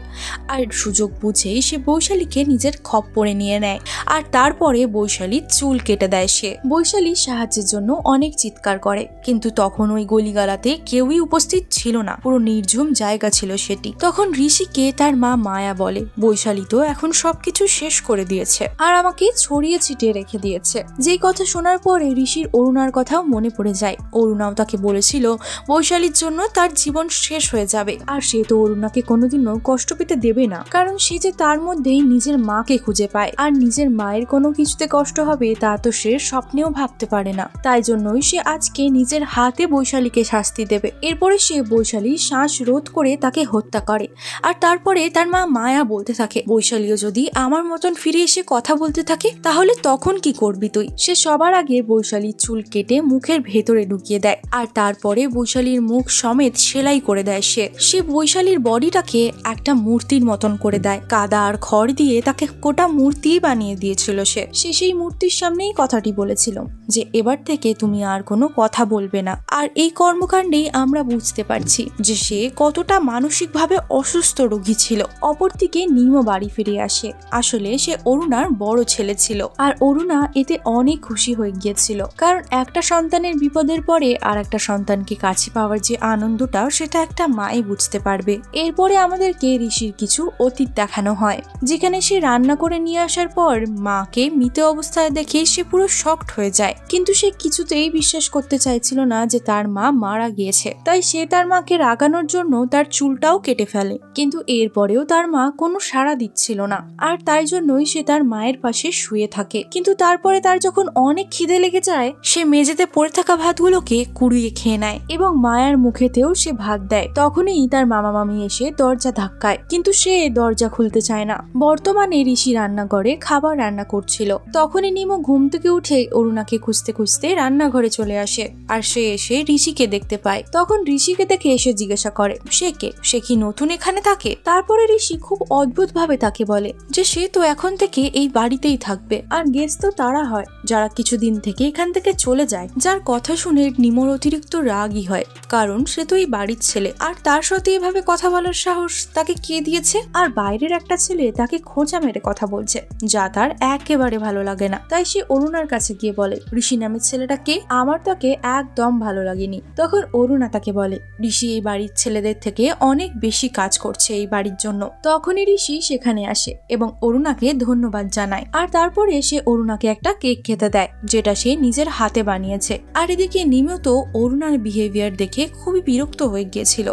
আর সুযোগ বুঝেই সে বৈশালীকে নিজের খপ্পরে নিয়ে নেয় আর তারপরে বৈশালীর চুল কেটে দেয় সে। বৈশালী সাহায্যের জন্য অনেক চিৎকার করে, কিন্তু তখন ওই গলিগালাতে কেউই উপস্থিত ছিল না, পুরো নির্ঝুম জায়গা ছিল সেটি। তখন ঋষিকে তার মা মায়া বলে, বৈশালী তো এখন সবকিছু শেষ করে দিয়েছে আর আমাকে ছড়িয়ে ছিটিয়ে রেখে দিয়েছে। যেই কথা শোনার পরে ঋষির অরুণার কথাও মনে পড়ে যায়। অরুণাও তাকে বলেছিল বৈশালীর জন্য তার জীবন শেষ হয়ে যাবে, আর সে তো অরুণাকে কোনোদিনও কষ্ট পেতে দেবে না, কারণ সে যে তার মধ্যেই নিজের মাকে খুঁজে পায়, আর নিজের মায়ের কোনো কিছুতে কষ্ট হবে তা তো সে স্বপ্নেও ভাবতে পারে না। তাই জন্যই সে আজকে নিজের হাতে বৈশালীকে শাস্তি দেবে। এরপরে সে বৈশালীর শ্বাস রোধ করে তাকে হত্যা করে। আর তারপরে তার মা মায়া বলতে থাকে, বৈশালীও যদি আমার মতন ফিরে এসে কথা বলতে থাকে তাহলে তখন কি করবি তুই? সে সবার আগে বৈশালীর চুল কেটে মুখের ভেতরে ঢুকিয়ে দেয়, আর তারপরে বৈশালীর মুখ সমেত সেলাই করে দেয় সে বৈশালীর বডিটাকে একটা মূর্তির মতন করে দেয়। কাদা আর খড় দিয়ে তাকে গোটা মূর্তি বানিয়ে দিয়েছিল সে সেই মূর্তির সামনেই কথাটি বলেছিল যে এবার থেকে তুমি আর কোনো কথা বলবে না। আর এই কর্মকাণ্ডেই আমরা বুঝতে পারছি যে সে কতটা মানসিকভাবে অসুস্থ রোগী ছিল। অপরদিকে নিমো বাড়ি ফিরে আসে। আসলে সে অরুণার বড় ছেলে ছিল, আর অরুণা এতে অনেক খুশি হয়ে গিয়েছিল, কারণ একটা সন্তানের বিপদের পরে আর একটা সন্তানকে কাছে পাওয়ার যে আনন্দটা সেটা একটা মাই বুঝতে পারবে। এরপরে আমাদেরকে ঋষির কিছু অতীত দেখানো হয়, যেখানে সে রান্না করে নিয়ে আসার পর মাকে মৃত অবস্থায় দেখে সে পুরো শকড হয়ে যায়, কিন্তু সে কিছুতেই বিশ্বাস করতে চাইছিল না যে তার মা মারা গিয়েছে। তাই সে তার মাকে রাগানোর জন্য তার চুলটাও কেটে ফেলে, কিন্তু এরপরেও তার মা কোনো সাড়া দিচ্ছিল না, আর তাই জন্যই সে তার মায়ের পাশে শুয়ে থাকে। কিন্তু তারপরে তার যখন অনেক খিদে লেগে যায়, সে মেঝেতে পড়ে থাকা ভাতগুলোকে কুড়িয়ে খেয়ে নেয় এবং মায়ের মুখেতেও সে ভাত দেয়। তখনই তার মামা মামি এসে দরজা ধাক্কায়, কিন্তু সে দরজা খুলতে চায় না। বর্তমানে ঋষি রান্নাঘরে খাবার রান্না করছিল। তখনই নিমো ঘুম থেকে উঠে অরুণাকে খুঁজতে খুঁজতে রান্নাঘরে চলে আসে, আর সে এসে ঋষিকে দেখতে পায়। তখন ঋষিকে দেখে এসে জিজ্ঞাসা করে সে কে, সে কি নতুন এখানে থাকে? তারপরে ঋষি খুব অদ্ভুত ভাবে তাকে বলে যে সে তো এখন থেকে এই বাড়িতেই থাকবে, আর গেস্ট তো তারা হয় যারা কিছুদিন থেকে এখান থেকে চলে যায়। যার কথা শুনে নিমোর অতিরিক্ত রাগই হয়, কারণ সে তো এই বাড়ির ছেলে, আর তার সাথে এভাবে কথা বলার সাহস তাকে কে দিয়েছে? আর বাইরের একটা ছেলে তাকে খোঁচা মেরে কথা বলছে, যা তার একেবারে ভালো লাগে না। তাই সে অরুণার কাছে গিয়ে বলে ঋষি নামের ছেলেটা কে? আমার তাকে একদম ভালো লাগেনি। তখন অরুণা তাকে বলে ঋষি এই বাড়ির ছেলেদের থেকে অনেক বেশি কাজ করছে এই বাড়ির জন্য। তখনই ঋষি সেখানে আসে এবং অরুণাকে ধন্যবাদ জানায়, আর তারপরে সে অরুণাকে একটা কেক খেতে দেয়, যেটা সে নিজের হাতে বানিয়েছে। আর এদিকে নিমো তো অরুণার বিহেভিয়ার দেখে খুবই বিরক্ত হয়ে গিয়েছিল।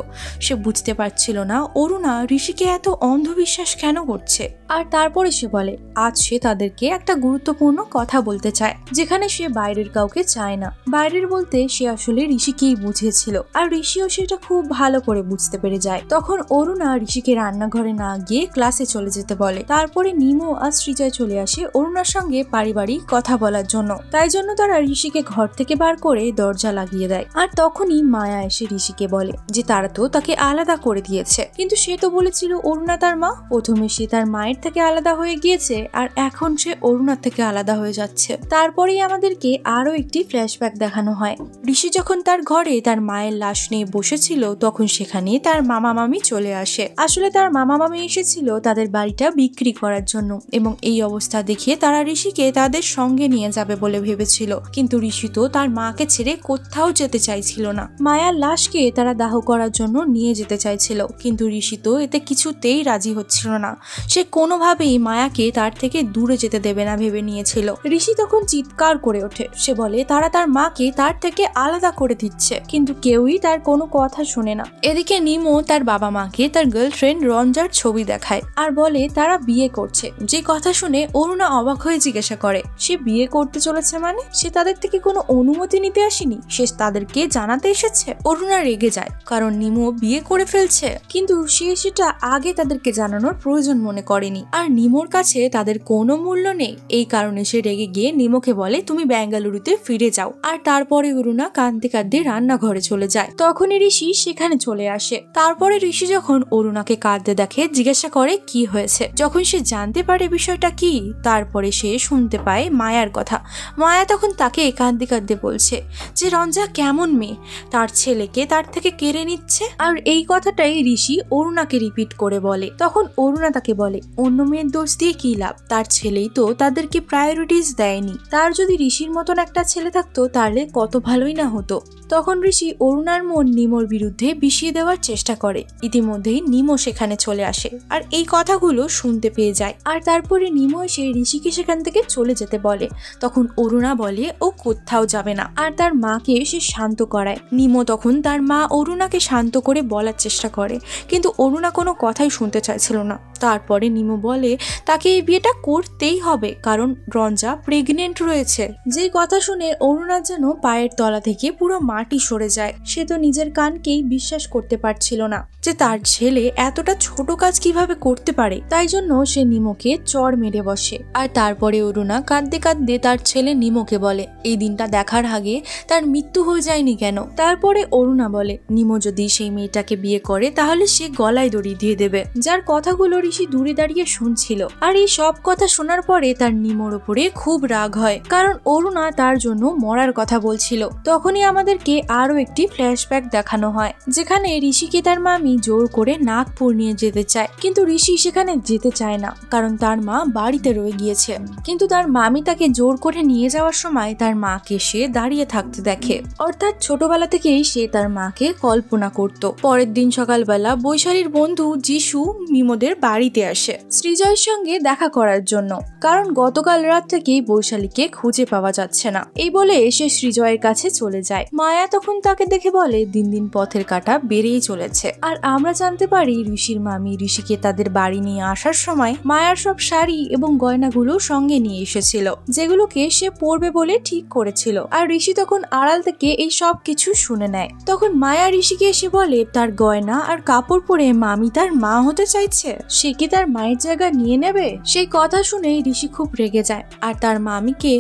সে বুঝতে পারছিল না অরুণা ঋষিকে এত অন্ধবিশ্বাস কেন করছে। আর তারপরে সে বলে আজ সে তাদেরকে একটা গুরুত্বপূর্ণ কথা বলতে চায়, যেখানে সে বাইরের কাউকে চায় না। বাইরের বলতে সে আসলে ঋষিকেই বুঝিয়েছিল, আর ঋষিও সেটা খুব ভালো করে বুঝতে পেরে যায়। তখন অরুণা ঋষিকে রান্নাঘরে না গিয়ে ক্লাসে চলে যেতে বলে। তারপরে নিমো আর সৃজয় চলে আসে অরুণার সঙ্গে পারিবারিক কথা বলার জন্য। তাই জন্য তারা ঋষিকে ঘর থেকে বার করে দরজা লাগিয়ে দেয়। আর তখনই মায়া এসে ঋষিকে বলে যে তারা তো তাকে আলাদা করে দিয়েছে, কিন্তু সে তো বলেছিল অরুণা তার মা। প্রথমে সে তার মায়ের থেকে আলাদা হয়ে গিয়েছে, আর এখন সে অরুণার থেকে আলাদা হয়ে যাচ্ছে। তারপরেই আমাদেরকে আরো একটি ফ্ল্যাশব্যাক দেখানো হয়। ঋষি যখন তার ঘরে তার মায়ের লাশ নিয়ে বসেছিল, তখন সেখানে তার মামা মামি চলে আসে। আসলে তার মামা মামি এসেছিল তাদের বাড়িটা বিক্রি করার জন্য, এবং এই অবস্থা দেখে তারা ঋষিকে তাদের সঙ্গে নিয়ে যাবে বলে ভেবেছিল, কিন্তু ঋষি তো তার মাকে ছেড়ে কোথাও যেতে চাইছিল না। মায়ার লাশকে তারা দাহ করার জন্য নিয়ে যেতে চাইছিল, কিন্তু ঋষি তো এতে কিছুতেই রাজি হচ্ছিল না। সে কোনোভাবেই মায়াকে তার থেকে দূরে যেতে দেবে না ভেবে নিয়েছিল। ঋষি তখন চিৎকার করে ওঠে। সে বলে তারা তার মাকে তার থেকে আলাদা করে দিচ্ছে, কিন্তু কেউই তার কোনো কথা শোনে না। এদিকে নিমো তার বাবা মাকে তার গার্লফ্রেন্ড রঞ্জার ছবি দেখায়, আর বলে তারা বিয়ে করছে। যে কথা শুনে অরুণা অবাক হয়ে জিজ্ঞাসা করে সে বিয়ে করতে চলেছে মানে? সে তাদের থেকে কোনো অনুমতি নিতে আসেনি, সে তাদেরকে জানাতে এসেছে। অরুণা রেগে যায়, কারণ নিমো বিয়ে করে ফেলছে, কিন্তু সে সেটা আগে তাদেরকে জানানোর প্রয়োজন মনে করেনি। আর নিমোর কাছে তাদের কোনো মূল্য নেই, এই কারণে সে রেগে গিয়ে নিমোকে বলে তুমি বেঙ্গালুরুতে ফিরে যাও। আর তারপরে অরুণা কাঁদতে কাঁদতে রান্নাঘরে চলে যায়। তখনই ঋষি সেখানে চলে আসে। তারপরে ঋষি যখন অরুণাকে কাঁদতে দেখে জিজ্ঞাসা করে কি হয়েছে। যখন সে জানতে পারে বিষয়টা কি, তারপরে সে শুনতে পায় মায়ার কথা। মায়া তখন তাকে কাঁদতে কাঁদতে বলছে যে রঞ্জা কেমন মেয়ে, তার ছেলেকে তার থেকে কেড়ে নিচ্ছে। আর এই কথাটাই ঋষি অরুণাকে রিপিট করে বলে। তখন অরুণা তাকে বলে, অন্য মেয়ের দোষ দিয়ে কি লাভ, তার ছেলেই তো তাদেরকে প্রায়োরিটিস দেয়নি। তার যদি ঋষির মতন একটা ছেলে থাকতো তাহলে কত ভালোই না হতো। তখন ঋষি অরুণার মন নিমোর বিরুদ্ধে বিষিয়ে দেওয়ার চেষ্টা করে। ইতিমধ্যেই নিমো সেখানে চলে আসে আর এই কথাগুলো শুনতে পেয়ে যায়। আর তারপরে নিমো এসে ঋষিকে সেখান থেকে চলে যেতে বলে। তখন অরুণা বলে ও কোথাও যাবে না আর তার মাকে সে শান্ত করায়। নিমো তখন তার মা অরুণাকে শান্ত করে বলার চেষ্টা করে, কিন্তু অরুণা কোনো কথাই শুনতে চাইছিল না। তারপরে নিমো বলে তাকে এই বিয়েটা করতেই হবে, কারণ রঞ্জা প্রেগনেন্ট রয়েছে। যে কথা শুনে অরুণার যেন পায়ের তলা থেকে পুরো মাটি সরে যায়। সে তো নিজের কানকেই বিশ্বাস করতে পারছিল না যে তার ছেলে এতটা ছোট কাজ কিভাবে করতে পারে। তাই জন্য সে নিমোকে চড় মেরে বসে। আর তারপরে অরুণা কাঁদতে কাঁদতে তার ছেলে নিমোকে বলে এই দিনটা দেখার আগে তার মৃত্যু হয়ে যায়নি কেন। তারপরে অরুণা বলে নিমো যদি সেই মেয়েটাকে বিয়ে করে তাহলে সে গলায় দড়ি দিয়ে দেবে, যার কথাগুলো ঋষি দূরে দাঁড়িয়ে শুনছিল। আর এই সব কথা শোনার পরে তার নিমোর উপরে খুব রাগ হয়, কারণ অরুণা তার জন্য মরার কথা বলছিল। তখনই আমাদেরকে আরো একটি ফ্ল্যাশব্যাক দেখানো হয়, যেখানে ঋষিকে তার মামি জোর করে নাগপুর নিয়ে যেতে চায়, কিন্তু ঋষি সেখানে যেতে চায় না, কারণ তার মা বাড়িতে রয়ে গিয়েছে। কিন্তু তার মামি তাকে জোর করে নিয়ে যাওয়ার সময় তার মাকে সে দাঁড়িয়ে থাকতে দেখে। অর্থাৎ ছোটবেলা থেকেই সে তার মাকে কল্পনা করত। পরের দিন সকালবেলা বৈশালীর বন্ধু যিশু নিমোদের বাড়িতে আসে সৃজয়ের সঙ্গে দেখা করার জন্য, কারণ গতকাল রাত থেকেই বৈশালীকে খুঁজে পাওয়া যাচ্ছে না। এই বলে সে সৃজয়ের কাছে চলে যায়। মায়া তখন তাকে দেখে বলে দিন দিন পথের কাঁটা বেড়েই চলেছে। আর আমরা জানতে পারি ঋষির মামি ঋষিকে তাদের বাড়ি নিয়ে আসার সময় মায়ার সব শাড়ি এবং গয়নাগুলো সঙ্গে নিয়ে এসেছিল, যেগুলোকে সে পরবে বলে ঠিক করেছিল। আর ঋষি তখন আড়াল থেকে এই সব কিছু শুনে নেয়। তখন মায়া ঋষিকে এসে বলে তার গয়না আর কাপড় পরে মামি তার মা হতে চাইছে, সে কি তার মায়ের জায়গা নিয়ে নেবে। সেই কথা শুনে ঋষি খুব রেগে যায় আর তার মামিকে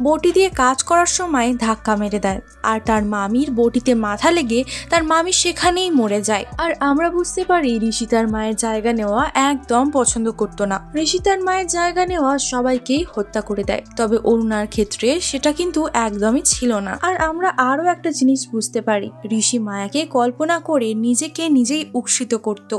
বটি দিয়ে কাজ করার সময় ধাক্কা মেরে দেয়। আর তার মামির বটিতে মাথা লেগে তার মামি সেখানেই মরে যায়। আর আমরা বুঝতে পারি ঋষি তার মায়ের জায়গা নেওয়া একদম পছন্দ করতো না। ঋষি তার মায়ের জায়গা নেওয়া সবাইকেই হত্যা করে দেয়, তবে অরুণার ক্ষেত্রে সেটা কিন্তু একদমই ছিল না। আর আমরা আরো একটা জিনিস বুঝতে পারি, ঋষি মায়াকে কল্পনা করে নিজেকে নিজেই উৎসিত করত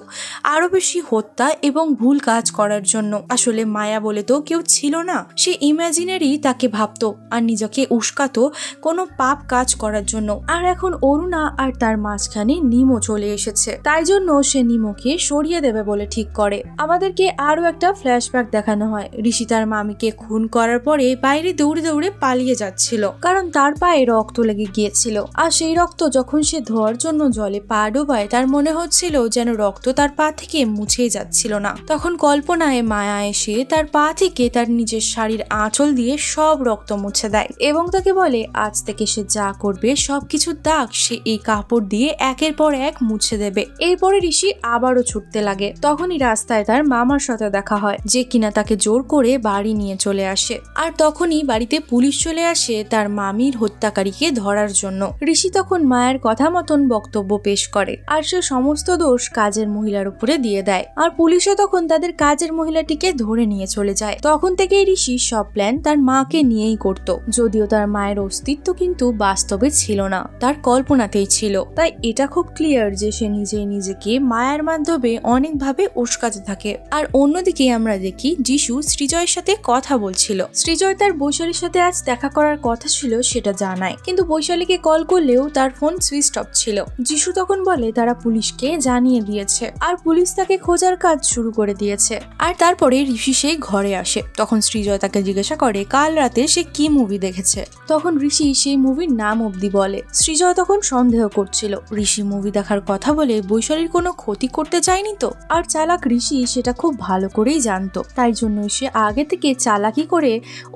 আরো বেশি হত্যা এবং ভুল কাজ করার জন্য। আসলে মায়া বলে তো কেউ ছিল না, সে ইমাজিনারি তাকে ভাবতো আর নিজেকে উস্কাতো কোনো পাপ কাজ করার জন্য। আর এখন অরুণা আর তার মাঝখানে নিমো চলে এসেছে, তাই জন্য সে নিমোকে সরিয়ে দেবে বলে ঠিক করে। আমাদেরকে আরো একটা ফ্ল্যাশব্যাক দেখানো হয়, ঋষি তার মামিকে খুন করার পরে বাইরে দৌড়ে দৌড়ে পালিয়ে যাচ্ছিল, কারণ তার পায়ে রক্ত লেগে গিয়েছিল। আর সেই রক্ত যখন সে ধোয়ার জন্য জলে পা ডোবায় তার মনে হচ্ছিল যেন রক্ত তার পা থেকে মুছেই যাচ্ছিল না। তখন কল্পনায় মায়া এসে তার পা থেকে তার নিজের শাড়ির আঁচল দিয়ে সব রক্ত মুছে দেয় এবং তাকে বলে আজ থেকে সে যা করবে সবকিছুর দাগ সে এই কাপড় দিয়ে একের পর এক মুছে দেবে। এরপরে ঋষি আবারও ছুটতে লাগে। তখনই রাস্তায় তার মামার সাথে দেখা হয়, যে কিনা তাকে জোর করে বাড়ি নিয়ে চলে আসে। আর তখনই বাড়িতে পুলিশ চলে আসে তার মামির হত্যাকারীকে ধরার জন্য। ঋষি তখন মায়ের কথা মতন বক্তব্য পেশ করে আর সে সমস্ত দোষ কাজের মহিলার উপরে দিয়ে দেয়। আর পুলিশও তখন তাদের কাজের মহিলাটিকে ধরে নিয়ে চলে যায়। তখন থেকেই ঋষি সব প্ল্যান তার মাকে নিয়েই করত, যদিও তার মায়ের অস্তিত্ব কিন্তু বাস্তবে ছিল না, তার কল্পনাতেই ছিল। তাই এটা খুব ক্লিয়ার যে সে নিজেই নিজেকে মায়ার মাধ্যমে অনেকভাবে উস্কাতে থাকে। আর অন্যদিকে আমরা দেখি যিশু সৃজয়ের সাথে কথা বলছিল। সৃজয় তার বৈশালীর সাথে আজ দেখা করার কথা ছিল সেটা জানায়, কিন্তু বৈশালীকে কল করলেও তার ফোন সুইচ অফ ছিল। যিশু তখন বলে তারা পুলিশকে জানিয়ে দিয়েছে আর পুলিশ তাকে খোঁজার কাজ শুরু করে দিয়েছে। আর তারপরে ঋষি সেই ঘরে আসে। তখন সৃজয় তাকে জিজ্ঞাসা করে কাল রাতে সে কি মুভি দেখেছে। তখন ঋষি সেই মুভির নাম অব্দি বলে। সৃজয় তখন সন্দেহ করছিল ঋষি মুভি দেখার কথা বলে বৈশালীর কোনো ক্ষতি করতে চায়নি তো। আর চালাক ঋষি সেটা খুব ভালো করেই জানতো, তাই জন্য সে আগে থেকে চালাকি করে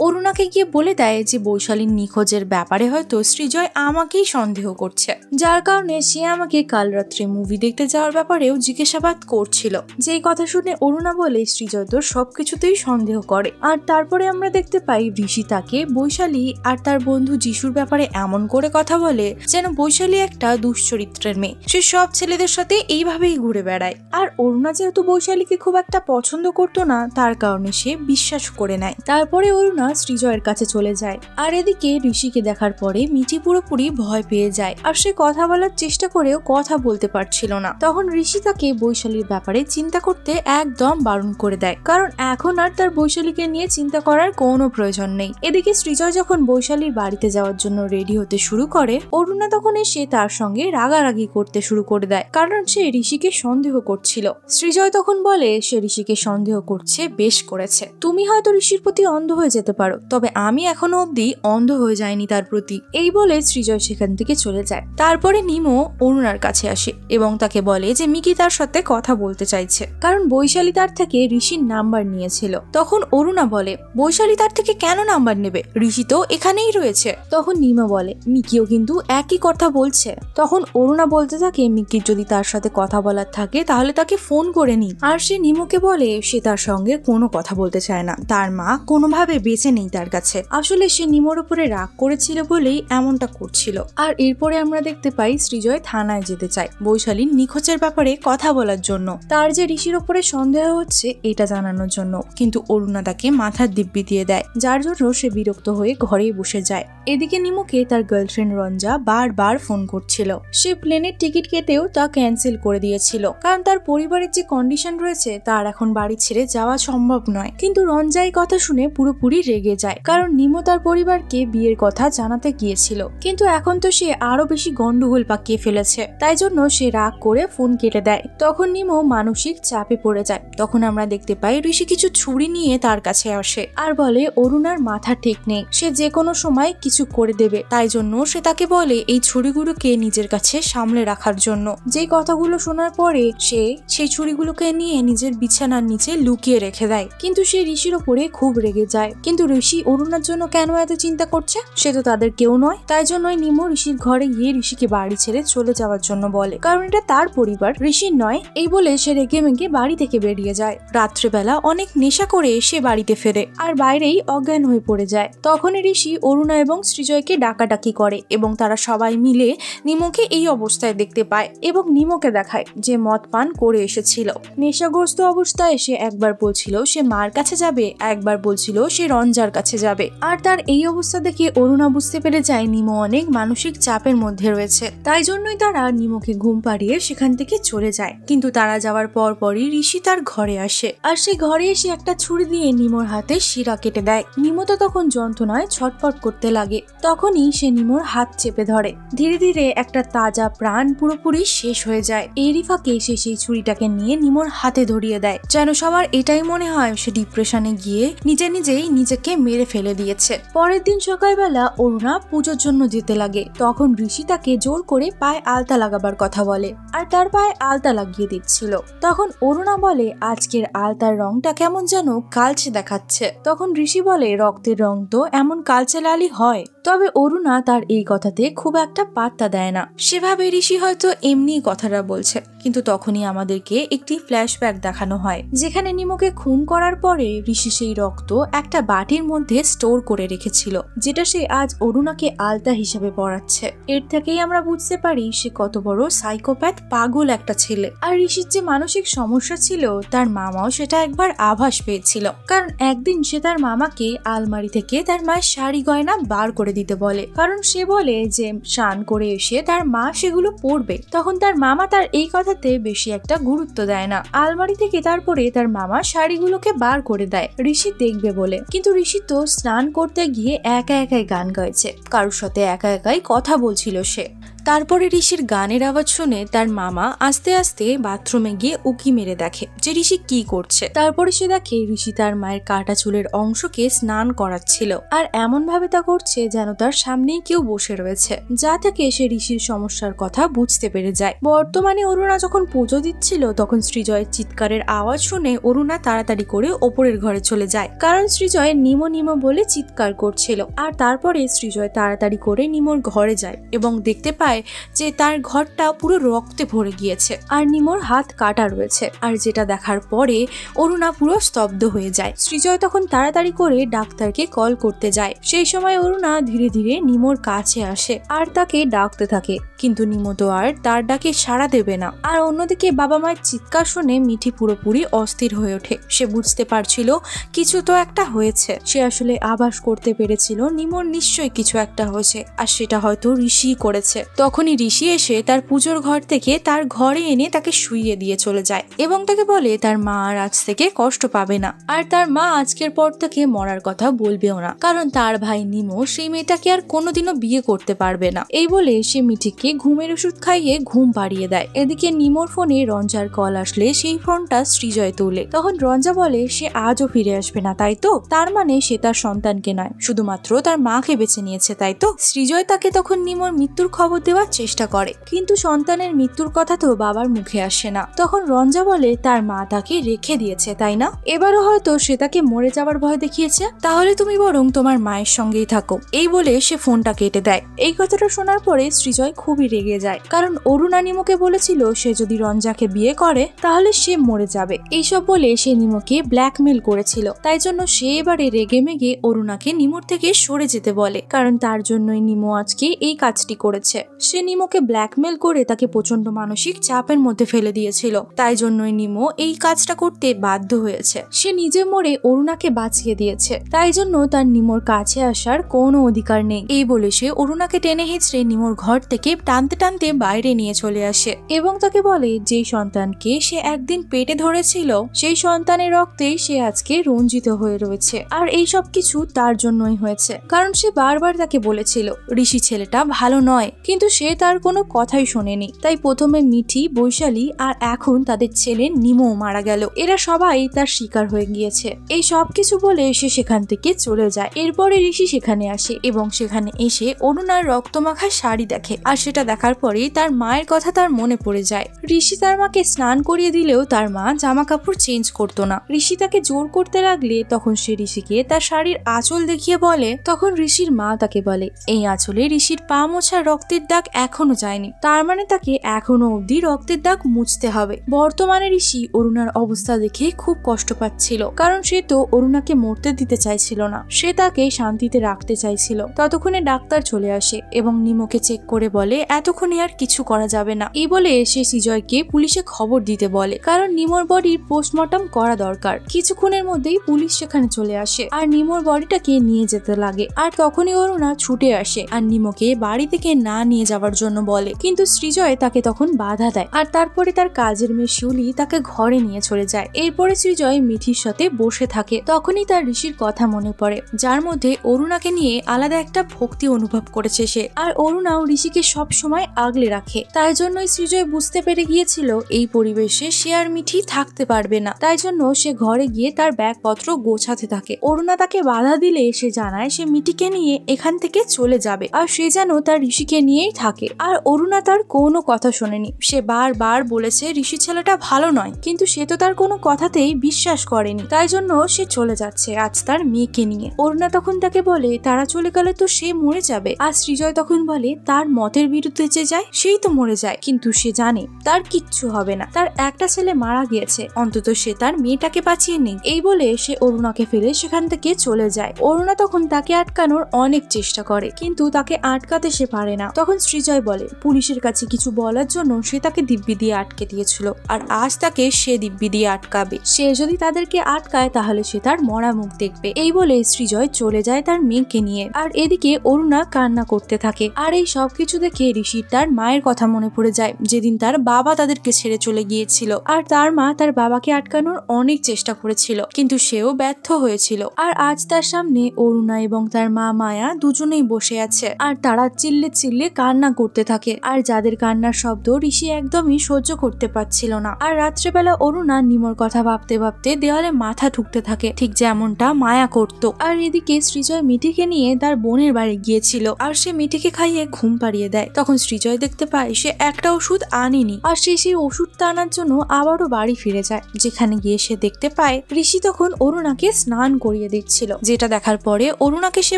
অরুণাকে গিয়ে বলে দেয় যে বৈশালীর নিখোঁজের ব্যাপারে হয়তো সৃজয় আমাকেই সন্দেহ করছে, যার কারণে সে আমাকে কাল রাত্রে মুভি দেখতে যাওয়ার ব্যাপারেও জিজ্ঞাসাবাদ করছিল। যেই কথা শুনে অরুণা বলে সৃজয় তো সবকিছুতেই সন্দেহ করে। আর তারপরে আমরা দেখতে পাই ঋষি তাকে বৈশালী আর তার বন্ধু যিশুর ব্যাপারে এমন করে কথা বলে যেন বৈশালী একটা দুশ্চরিত্রের মেয়ে, সে সব ছেলেদের সাথে এইভাবেই ঘুরে বেড়ায়। আর অরুণা যেহেতু বৈশালীকে খুব একটা পছন্দ করতো না, তার কারণে সে বিশ্বাস করে নেয়। তারপরে অরুণা সৃজয়ের কাছে চলে যায়। আর এদিকে ঋষিকে দেখার পরে মিঠি পুরোপুরি ভয় পেয়ে যায় আর সে কথা বলা বলার চেষ্টা করেও কথা বলতে পারছিল না। তখন ঋষি তাকে বৈশালীর ব্যাপারে চিন্তা করতে একদম বারণ করে দেয়, কারণ এখন আর তার বৈশালীকে নিয়ে চিন্তা করার কোনো প্রয়োজন নেই। এদিকে সৃজয় যখন বৈশালীর বাড়িতে যাওয়ার জন্য রেডি হতে শুরু করে, অরুণা তখন এসে তার সঙ্গে রাগারাগি করতে শুরু করে দেয়, কারণ সে ঋষিকে সন্দেহ করছিল। সৃজয় তখন বলে সে ঋষিকে সন্দেহ করছে, বেশ করেছে। তুমি হয়তো ঋষির প্রতি অন্ধ হয়ে যেতে পারো, তবে আমি এখনো অব্দি অন্ধ হয়ে যাইনি তার প্রতি। এই বলে সৃজয় সেখান থেকে চলে যায়। তারপরে নিমো অরুণার কাছে আসে এবং তাকে বলে যে মিকি তার সাথে কথা বলতে চাইছে, কারণ বৈশালী তার থেকে ঋষির নাম্বার নিয়েছিল। তখন অরুণা বলে বৈশালী তার থেকে কেন নাম্বার নেবে, ঋষি তো এখানেই রয়েছে। তখন নিমো বলে মিকিও কিন্তু একই কথা বলছে। তখন অরুণা বলতে থাকে মিকির যদি তার সাথে কথা বলার থাকে তাহলে তাকে ফোন করে নি। আর সে নিমোকে বলে সে তার সঙ্গে কোনো কথা বলতে চায় না, তার মা কোনোভাবে বেঁচে নেই তার কাছে। আসলে সে নিমোর উপরে রাগ করেছিল বলেই এমনটা করছিল। আর এরপরে আমরা দেখতে পাই সৃজয় থানায় যেতে চায় বৈশালীর নিখোঁজের ব্যাপারে কথা বলার জন্য, তার যে ঋষির উপরে সন্দেহ হচ্ছে এটা জানানোর জন্য। কিন্তু অরুণা তাকে মাথার দিব্যি দিয়ে দেয়, যার জন্য সে বিরক্ত হয়ে ঘরেই বসে যায়। এদিকে নিমোকে তার গার্লফ্রেন্ড রঞ্জা বারবার ফোন করছিল। সে প্লেনের টিকিট কেটেও তা ক্যান্সেল করে দিয়েছিল, কারণ তার পরিবারের যে কন্ডিশন রয়েছে তার এখন বাড়ি ছেড়ে যাওয়া সম্ভব নয়। কিন্তু রঞ্জা এই কথা শুনে পুরোপুরি রেগে যায়, কারণ নিমো তার পরিবারকে বিয়ের কথা জানাতে গিয়েছিল। কিন্তু এখন তো সে আরো বেশি গন্ডগোল পাকিয়ে ফেলেছে, তাই জন্য সে রাগ করে ফোন কেটে দেয়। তখন নিমো মানসিক চাপে পড়ে যায়। তখন আমরা দেখতে পাই ঋষি কিছু ছুরি নিয়ে তার কাছে আসে আর বলে অরুণার মাথা ঠিক নেই, সে যে কোনো সময় কিছু করে দেবে। তাই জন্য সে তাকে বলে এই ছুরিগুলোকে নিজের কাছে সামলে রাখার জন্য। যে কথাগুলো শোনার পরে সে সেই ছুরিগুলোকে নিয়ে নিজের বিছানার নিচে লুকিয়ে রেখে দেয়। কিন্তু সে ঋষির ওপরে খুব রেগে যায়। কিন্তু ঋষি অরুণার জন্য কেন এত চিন্তা করছে, সে তো তাদের কেউ নয়। তাই জন্যই নিমো ঋষির ঘরে গিয়ে ঋষিকে বাড়ি ছেড়ে চলে যাওয়ার জন্য বলে, কারণ এটা তার পরিবার, ঋষির নয়। এই বলে সে রেগে মেগে বাড়ি থেকে বেরিয়ে যায়। রাত্রেবেলা অনেক নেশা করে সে বাড়িতে ফেরে আর বাইরেই অজ্ঞান হয়ে পড়ে যায়। তখন ঋষি অরুণা এবং সৃজয়কে ডাকাডাকি করে এবং তারা সবাই মিলে নিমোকে এই অবস্থায় দেখতে পায় এবং নিমোকে দেখায় যে মদ পান করে এসেছিল। নেশাগ্রস্ত অবস্থায় সে একবার বলছিল সে মার কাছে যাবে, একবার বলছিল সে রঞ্জার কাছে যাবে। আর তার এই অবস্থা দেখে অরুণা বুঝতে পেরে যায় নিমো অনেক মানসিক চাপের মধ্যে রয়েছে। তাই জন্যই তারা নিমোকে ঘুম পাড়িয়ে সেখান থেকে চলে যায়। কিন্তু তারা যাওয়ার পরই ঋষি তার ঘরে আসে আর সে ঘরে এসে একটা ছুরি দিয়ে নিমোর হাতে শিরা কেটে দেয়। নিমো তো তখন যন্ত্রণায় ছটফট করতে লাগে। তখনই সে নিমোর হাত চেপে ধরে। ধীরে ধীরে একটা তাজা প্রাণ পুরোপুরি শেষ হয়ে যায়। এরই ফাঁকে সে সেই ছুরিটাকে নিয়ে নিমোর হাতে ধরিয়ে দেয়, যেন সবার এটাই মনে হয় সে ডিপ্রেশনে গিয়ে নিজেই নিজেকে মেরে ফেলে দিয়েছে। পরের দিন সকালবেলা অরুণা পুজোর জন্য যেতে লাগে। তখন ঋষি তাকে জোর করে পায়ে আলতা লাগাবার কথা বলে আর তার পায়ে আলতা লাগিয়ে দিচ্ছিল। তখন অরুণা বলে আজকের আলতার রংটা কেমন যেন কালচে দেখাচ্ছে। তখন ঋষি বলে রক্তের রং তো এমন কালচে লালই হয়। তবে অরুণা তার এই কথাতে খুব একটা পাত্তা দেয় না। সেভাবে ঋষি হয়তো এমনি কথাটা বলছে। কিন্তু তখনই আমাদেরকে একটি ফ্ল্যাশব্যাক দেখানো হয়, যেখানে নিমোকে খুন করার পরে ঋষি সেই রক্ত একটা বাটির মধ্যে স্টোর করে রেখেছিল, যেটা সে আজ অরুণাকে আলতা হিসেবে পরাচ্ছে। এর থেকেই আমরা বুঝতে পারি সে কত বড় সাইকোপ্যাথ, পাগল একটা ছেলে। আর ঋষির যে মানসিক সমস্যা ছিল তার মামাও সেটা একবার আভাস পেয়েছিল, কারণ একদিন সে তার মামাকে আলমারি থেকে তার মায়ের শাড়ি গয়না বার করে দিতে বলে, কারণ সে বলে যে স্নান করে এসে তার মা সেগুলো পরবে। তখন তার মামা তার এই কথাতে বেশি একটা গুরুত্ব দেয় না। আলমারি থেকে তারপরে তার মামা শাড়িগুলোকে বার করে দেয় ঋষি দেখবে বলে। কিন্তু ঋষি তো স্নান করতে গিয়ে একা একাই গান গাইছে, কারোর সাথে একা একাই কথা বলছিল সে। তারপরে ঋষির গানের আওয়াজ শুনে তার মামা আস্তে আস্তে বাথরুমে গিয়ে উকি মেরে দেখে যে ঋষি কি করছে। তারপরে সে দেখে ঋষি তার মায়ের কাটা চুলের অংশকে স্নান করাচ্ছিল আর এমন ভাবে তা করছে যেন তার সামনেই কেউ বসে রয়েছে, যা থেকে সে ঋষির সমস্যার কথা বুঝতে পেরে যায়। বর্তমানে অরুণা যখন পুজো দিচ্ছিল তখন সৃজয়ের চিৎকারের আওয়াজ শুনে অরুণা তাড়াতাড়ি করে ওপরের ঘরে চলে যায়, কারণ সৃজয় নিমো নিমো বলে চিৎকার করছিল। আর তারপরে সৃজয় তাড়াতাড়ি করে নিমোর ঘরে যায় এবং দেখতে পায় যে তার ঘরটা পুরো রক্তে ভরে গিয়েছে আর নিমোর হাত কাটা রয়েছে। আর যেটা দেখার পরে অরুণা পুরো স্তব্ধ হয়ে যায়। সৃজয় তখন তাড়াতাড়ি করে ডাক্তারকে কল করতে যায়। সেই সময় অরুণা ধীরে ধীরে নিমোর কাছে আসে আর তাকে ডাকতে থাকে, কিন্তু নিমো তো আর তার ডাকে সাড়া দেবে না। আর অন্যদিকে বাবা মায়ের চিৎকার শুনে মিঠি পুরোপুরি অস্থির হয়ে ওঠে। সে বুঝতে পারছিল কিছু তো একটা হয়েছে। সে আসলে আভাস করতে পেরেছিল নিমোর নিশ্চয়ই কিছু একটা হয়েছে, আর সেটা হয়তো ঋষি করেছে। তখনই ঋষি এসে তার পুজোর ঘর থেকে তার ঘরে এনে তাকে শুইয়ে দিয়ে চলে যায় এবং তাকে বলে তার মা আর আজ থেকে কষ্ট পাবে না, আর তার মা আজকের পর থেকে মরার কথা বলবেও না, কারণ তার ভাই নিমো সেই মেয়েটাকে আর কোনোদিনও বিয়ে করতে পারবে না। এই বলে সে মিঠিকে ঘুমের ওষুধ খাইয়ে ঘুম পাড়িয়ে দেয়। এদিকে নিমোর ফোনে রঞ্জার কল আসলে সেই ফোনটা সৃজয় তোলে। তখন রঞ্জা বলে সে আজও ফিরে আসবে না, তাই তো? তার মানে সে তার সন্তানকে নয়, শুধুমাত্র তার মাকে বেছে নিয়েছে, তাই তো? সৃজয় তাকে তখন নিমোর মৃত্যুর খবর দেওয়ার চেষ্টা করে, কিন্তু সন্তানের মৃত্যুর কথা তো বাবার মুখে আসে না। তখন রঞ্জা বলে তার মা তাকে রেখে দিয়েছে, তাই না? এবারও হয়তো সে তাকে মরে যাওয়ার ভয় দেখিয়েছে, তাহলে তুমি বরং তোমার মায়ের সঙ্গেই থাকো। এই বলে সে ফোনটা কেটে দেয়। এই কথাটা শোনার পরে সৃজয় খুবই রেগে যায়, কারণ অরুণা নিমোকে বলেছিল সে যদি রঞ্জাকে বিয়ে করে তাহলে সে মরে যাবে। এইসব বলে সে নিমোকে ব্ল্যাকমেল করেছিল, তাই জন্য সে এবারে রেগে মেগে অরুণাকে নিমোর থেকে সরে যেতে বলে, কারণ তার জন্যই নিমো আজকে এই কাজটি করেছে। সে নিমোকে ব্ল্যাকমেল করে তাকে প্রচন্ড মানসিক চাপের মধ্যে ফেলে দিয়েছিল, তাই জন্যই নিমো এই কাজটা করতে বাধ্য হয়েছে। সে নিজে মরে অরুণাকে বাঁচিয়ে দিয়েছে, তাই জন্য তার নিমোর কাছে আসার কোনো অধিকার নেই। এই বলে সে অরুণাকে টেনে হিঁচড়ে নিমোর ঘর থেকে টানতে টানতে বাইরে নিয়ে চলে আসে এবং তাকে বলে যে সন্তানকে সে একদিন পেটে ধরেছিল সেই সন্তানের রক্তেই সে আজকে রঞ্জিত হয়ে রয়েছে, আর এই সব কিছু তার জন্যই হয়েছে, কারণ সে বারবার তাকে বলেছিল ঋষি ছেলেটা ভালো নয়, কিন্তু সে তার কোনো কথাই শোনেনি। তাই প্রথমে মিঠি, বৈশালী আর এখন তাদের ছেলে নিমো মারা গেল। এরা সবাই তার শিকার হয়ে গিয়েছে। এই সব কিছু বলে সে সেখান থেকে চলে যায়। এরপরে ঋষি সেখানে আসে এবং সেখানে এসে অরুণার রক্তমাখা শাড়ি দেখে, আর সেটা দেখার পরেই তার মায়ের কথা তার মনে পড়ে যায়। ঋষি তার মাকে স্নান করিয়ে দিলেও তার মা জামা কাপড় চেঞ্জ করতো না। ঋষি তাকে জোর করতে লাগলে তখন সে ঋষিকে তার শাড়ির আঁচল দেখিয়ে বলে, তখন ঋষির মা তাকে বলে এই আঁচলে ঋষির পা মোছার রক্তের দাগ এখনো যায়নি, তার মানে তাকে এখনো অবধি রক্তের দাগ মুছতে হবে। বর্তমানে ঋষি অরুণার অবস্থা দেখে খুব কষ্ট পাচ্ছিল, কারণ সে তো অরুণাকে মরতে দিতে চাইছিল না, সে তাকে শান্তিতে রাখতে চাইছিল। ততক্ষণে ডাক্তার চলে আসে এবং নিমোকে চেক করে বলে এতক্ষণে আর কিছু করা যাবে না। এই বলে সে সৃজয়কে পুলিশে খবর দিতে বলে, কারণ নিমোর বডির পোস্টমর্টম করা দরকার। কিছুক্ষণের মধ্যেই পুলিশ সেখানে চলে আসে আর নিমোর বডিটাকে নিয়ে যেতে লাগে। আর তখনই অরুণা ছুটে আসে আর নিমোকে বাড়ি থেকে না নিয়ে যাওয়ার জন্য বলে, কিন্তু সৃজয় তাকে তখন বাধা দেয়। আর তারপরে তার কাজের মেয়ে শিউলি তাকে ঘরে নিয়ে চলে যায়। এরপরে সৃজয় মিঠির সাথে বসে থাকে। তখনই তার ঋষির কথা মনে পড়ে, যার মধ্যে অরুণাকে নিয়ে আলাদা একটা ভক্তি অনুভব করেছে সে, আর অরুণাও ঋষিকে সব সময় আগলে রাখে। তাই জন্যই সৃজয় বুঝতে পেরে গিয়েছিল এই পরিবেশে সে আর মিঠি থাকতে পারবে না। তাই জন্য সে ঘরে গিয়ে তার ব্যাগপত্র গোছাতে থাকে। অরুণা তাকে বাধা দিলে সে জানায় সে মিঠিকে নিয়ে এখান থেকে চলে যাবে, আর সে যেন তার ঋষিকে নিয়েই থাকে। আর অরুণা তার কোনো কথা শোনেনি। সে বারবার বলেছে ঋষি ছেলেটা ভালো নয়, কিন্তু সে তো তার কোনো কথাতেই বিশ্বাস করেনি। তাই জন্য সে চলে যাচ্ছে আজ তার মেয়েকে নিয়ে। অরুণা তখন তাকে বলে তারা চলে গেলে তো সে মরে যাবে। আর সৃজয় তখন বলে তার মতের বিরুদ্ধে যে যায় সেই তো মরে যায়, কিন্তু সে জানে তার কিচ্ছু হবে না, তার একটা ছেলে মারা গিয়েছে, অন্তত সে তার মেয়েটাকে বাঁচিয়ে নেই। এই বলে সে অরুণাকে ফেলে সেখান থেকে চলে যায়। অরুণা তখন তাকে আটকানোর অনেক চেষ্টা করে, কিন্তু তাকে আটকাতে সে পারে না। তখন সৃজয় বলে পুলিশের কাছে কিছু বলার জন্য সে তাকে দিব্যি দিয়ে আটকে দিয়েছিল, আর আজ তাকে সে দিব্যি দিয়ে আটকাবে। সে যদি তাদেরকে আটকায় তাহলে সে তার মরা মুখ দেখবে। এই বলে সৃজয় চলে যায় তার মেয়েকে নিয়ে। আর এদিকে অরুণা কান্না করতে থাকে। আর এই সবকিছু দেখে ঋষির তার মায়ের কথা মনে পড়ে যায়, যেদিন তার বাবা তাদেরকে ছেড়ে চলে গিয়েছিল। আর তার মা তার বাবাকে আটকানোর অনেক চেষ্টা করেছিল, কিন্তু সেও ব্যর্থ হয়েছিল। আর আজ তার সামনে অরুণা এবং তার মা মায়া দুজনেই বসে আছে, আর তারা চিল্লে চিল্লে কান্না করতে থাকে। আর যাদের কান্নার শব্দ ঋষি একদমই সহ্য করতে পারছিল না। আর রাত্রেবেলা অরুণা নিমোর কথা ভাবতে ভাবতে দেওয়ালে মাথা ঠুকতে থাকে, ঠিক যেমনটা মায়া করত। আর এদিকে সৃজয় মিঠিকে নিয়ে তার বোনের বাড়ি গিয়েছিল, আর সে মিঠিকে খাইয়ে ঘুম পাড়িয়ে দেয়। তখন সৃজয় দেখতে পায় সে একটা ওষুধ আনেনি, আর সে সেই ওষুধটা আনার জন্য আবারও বাড়ি ফিরে যায়। যেখানে গিয়ে সে দেখতে পায় ঋষি তখন অরুণাকে স্নান করিয়ে দিচ্ছিল, যেটা দেখার পরে অরুণাকে সে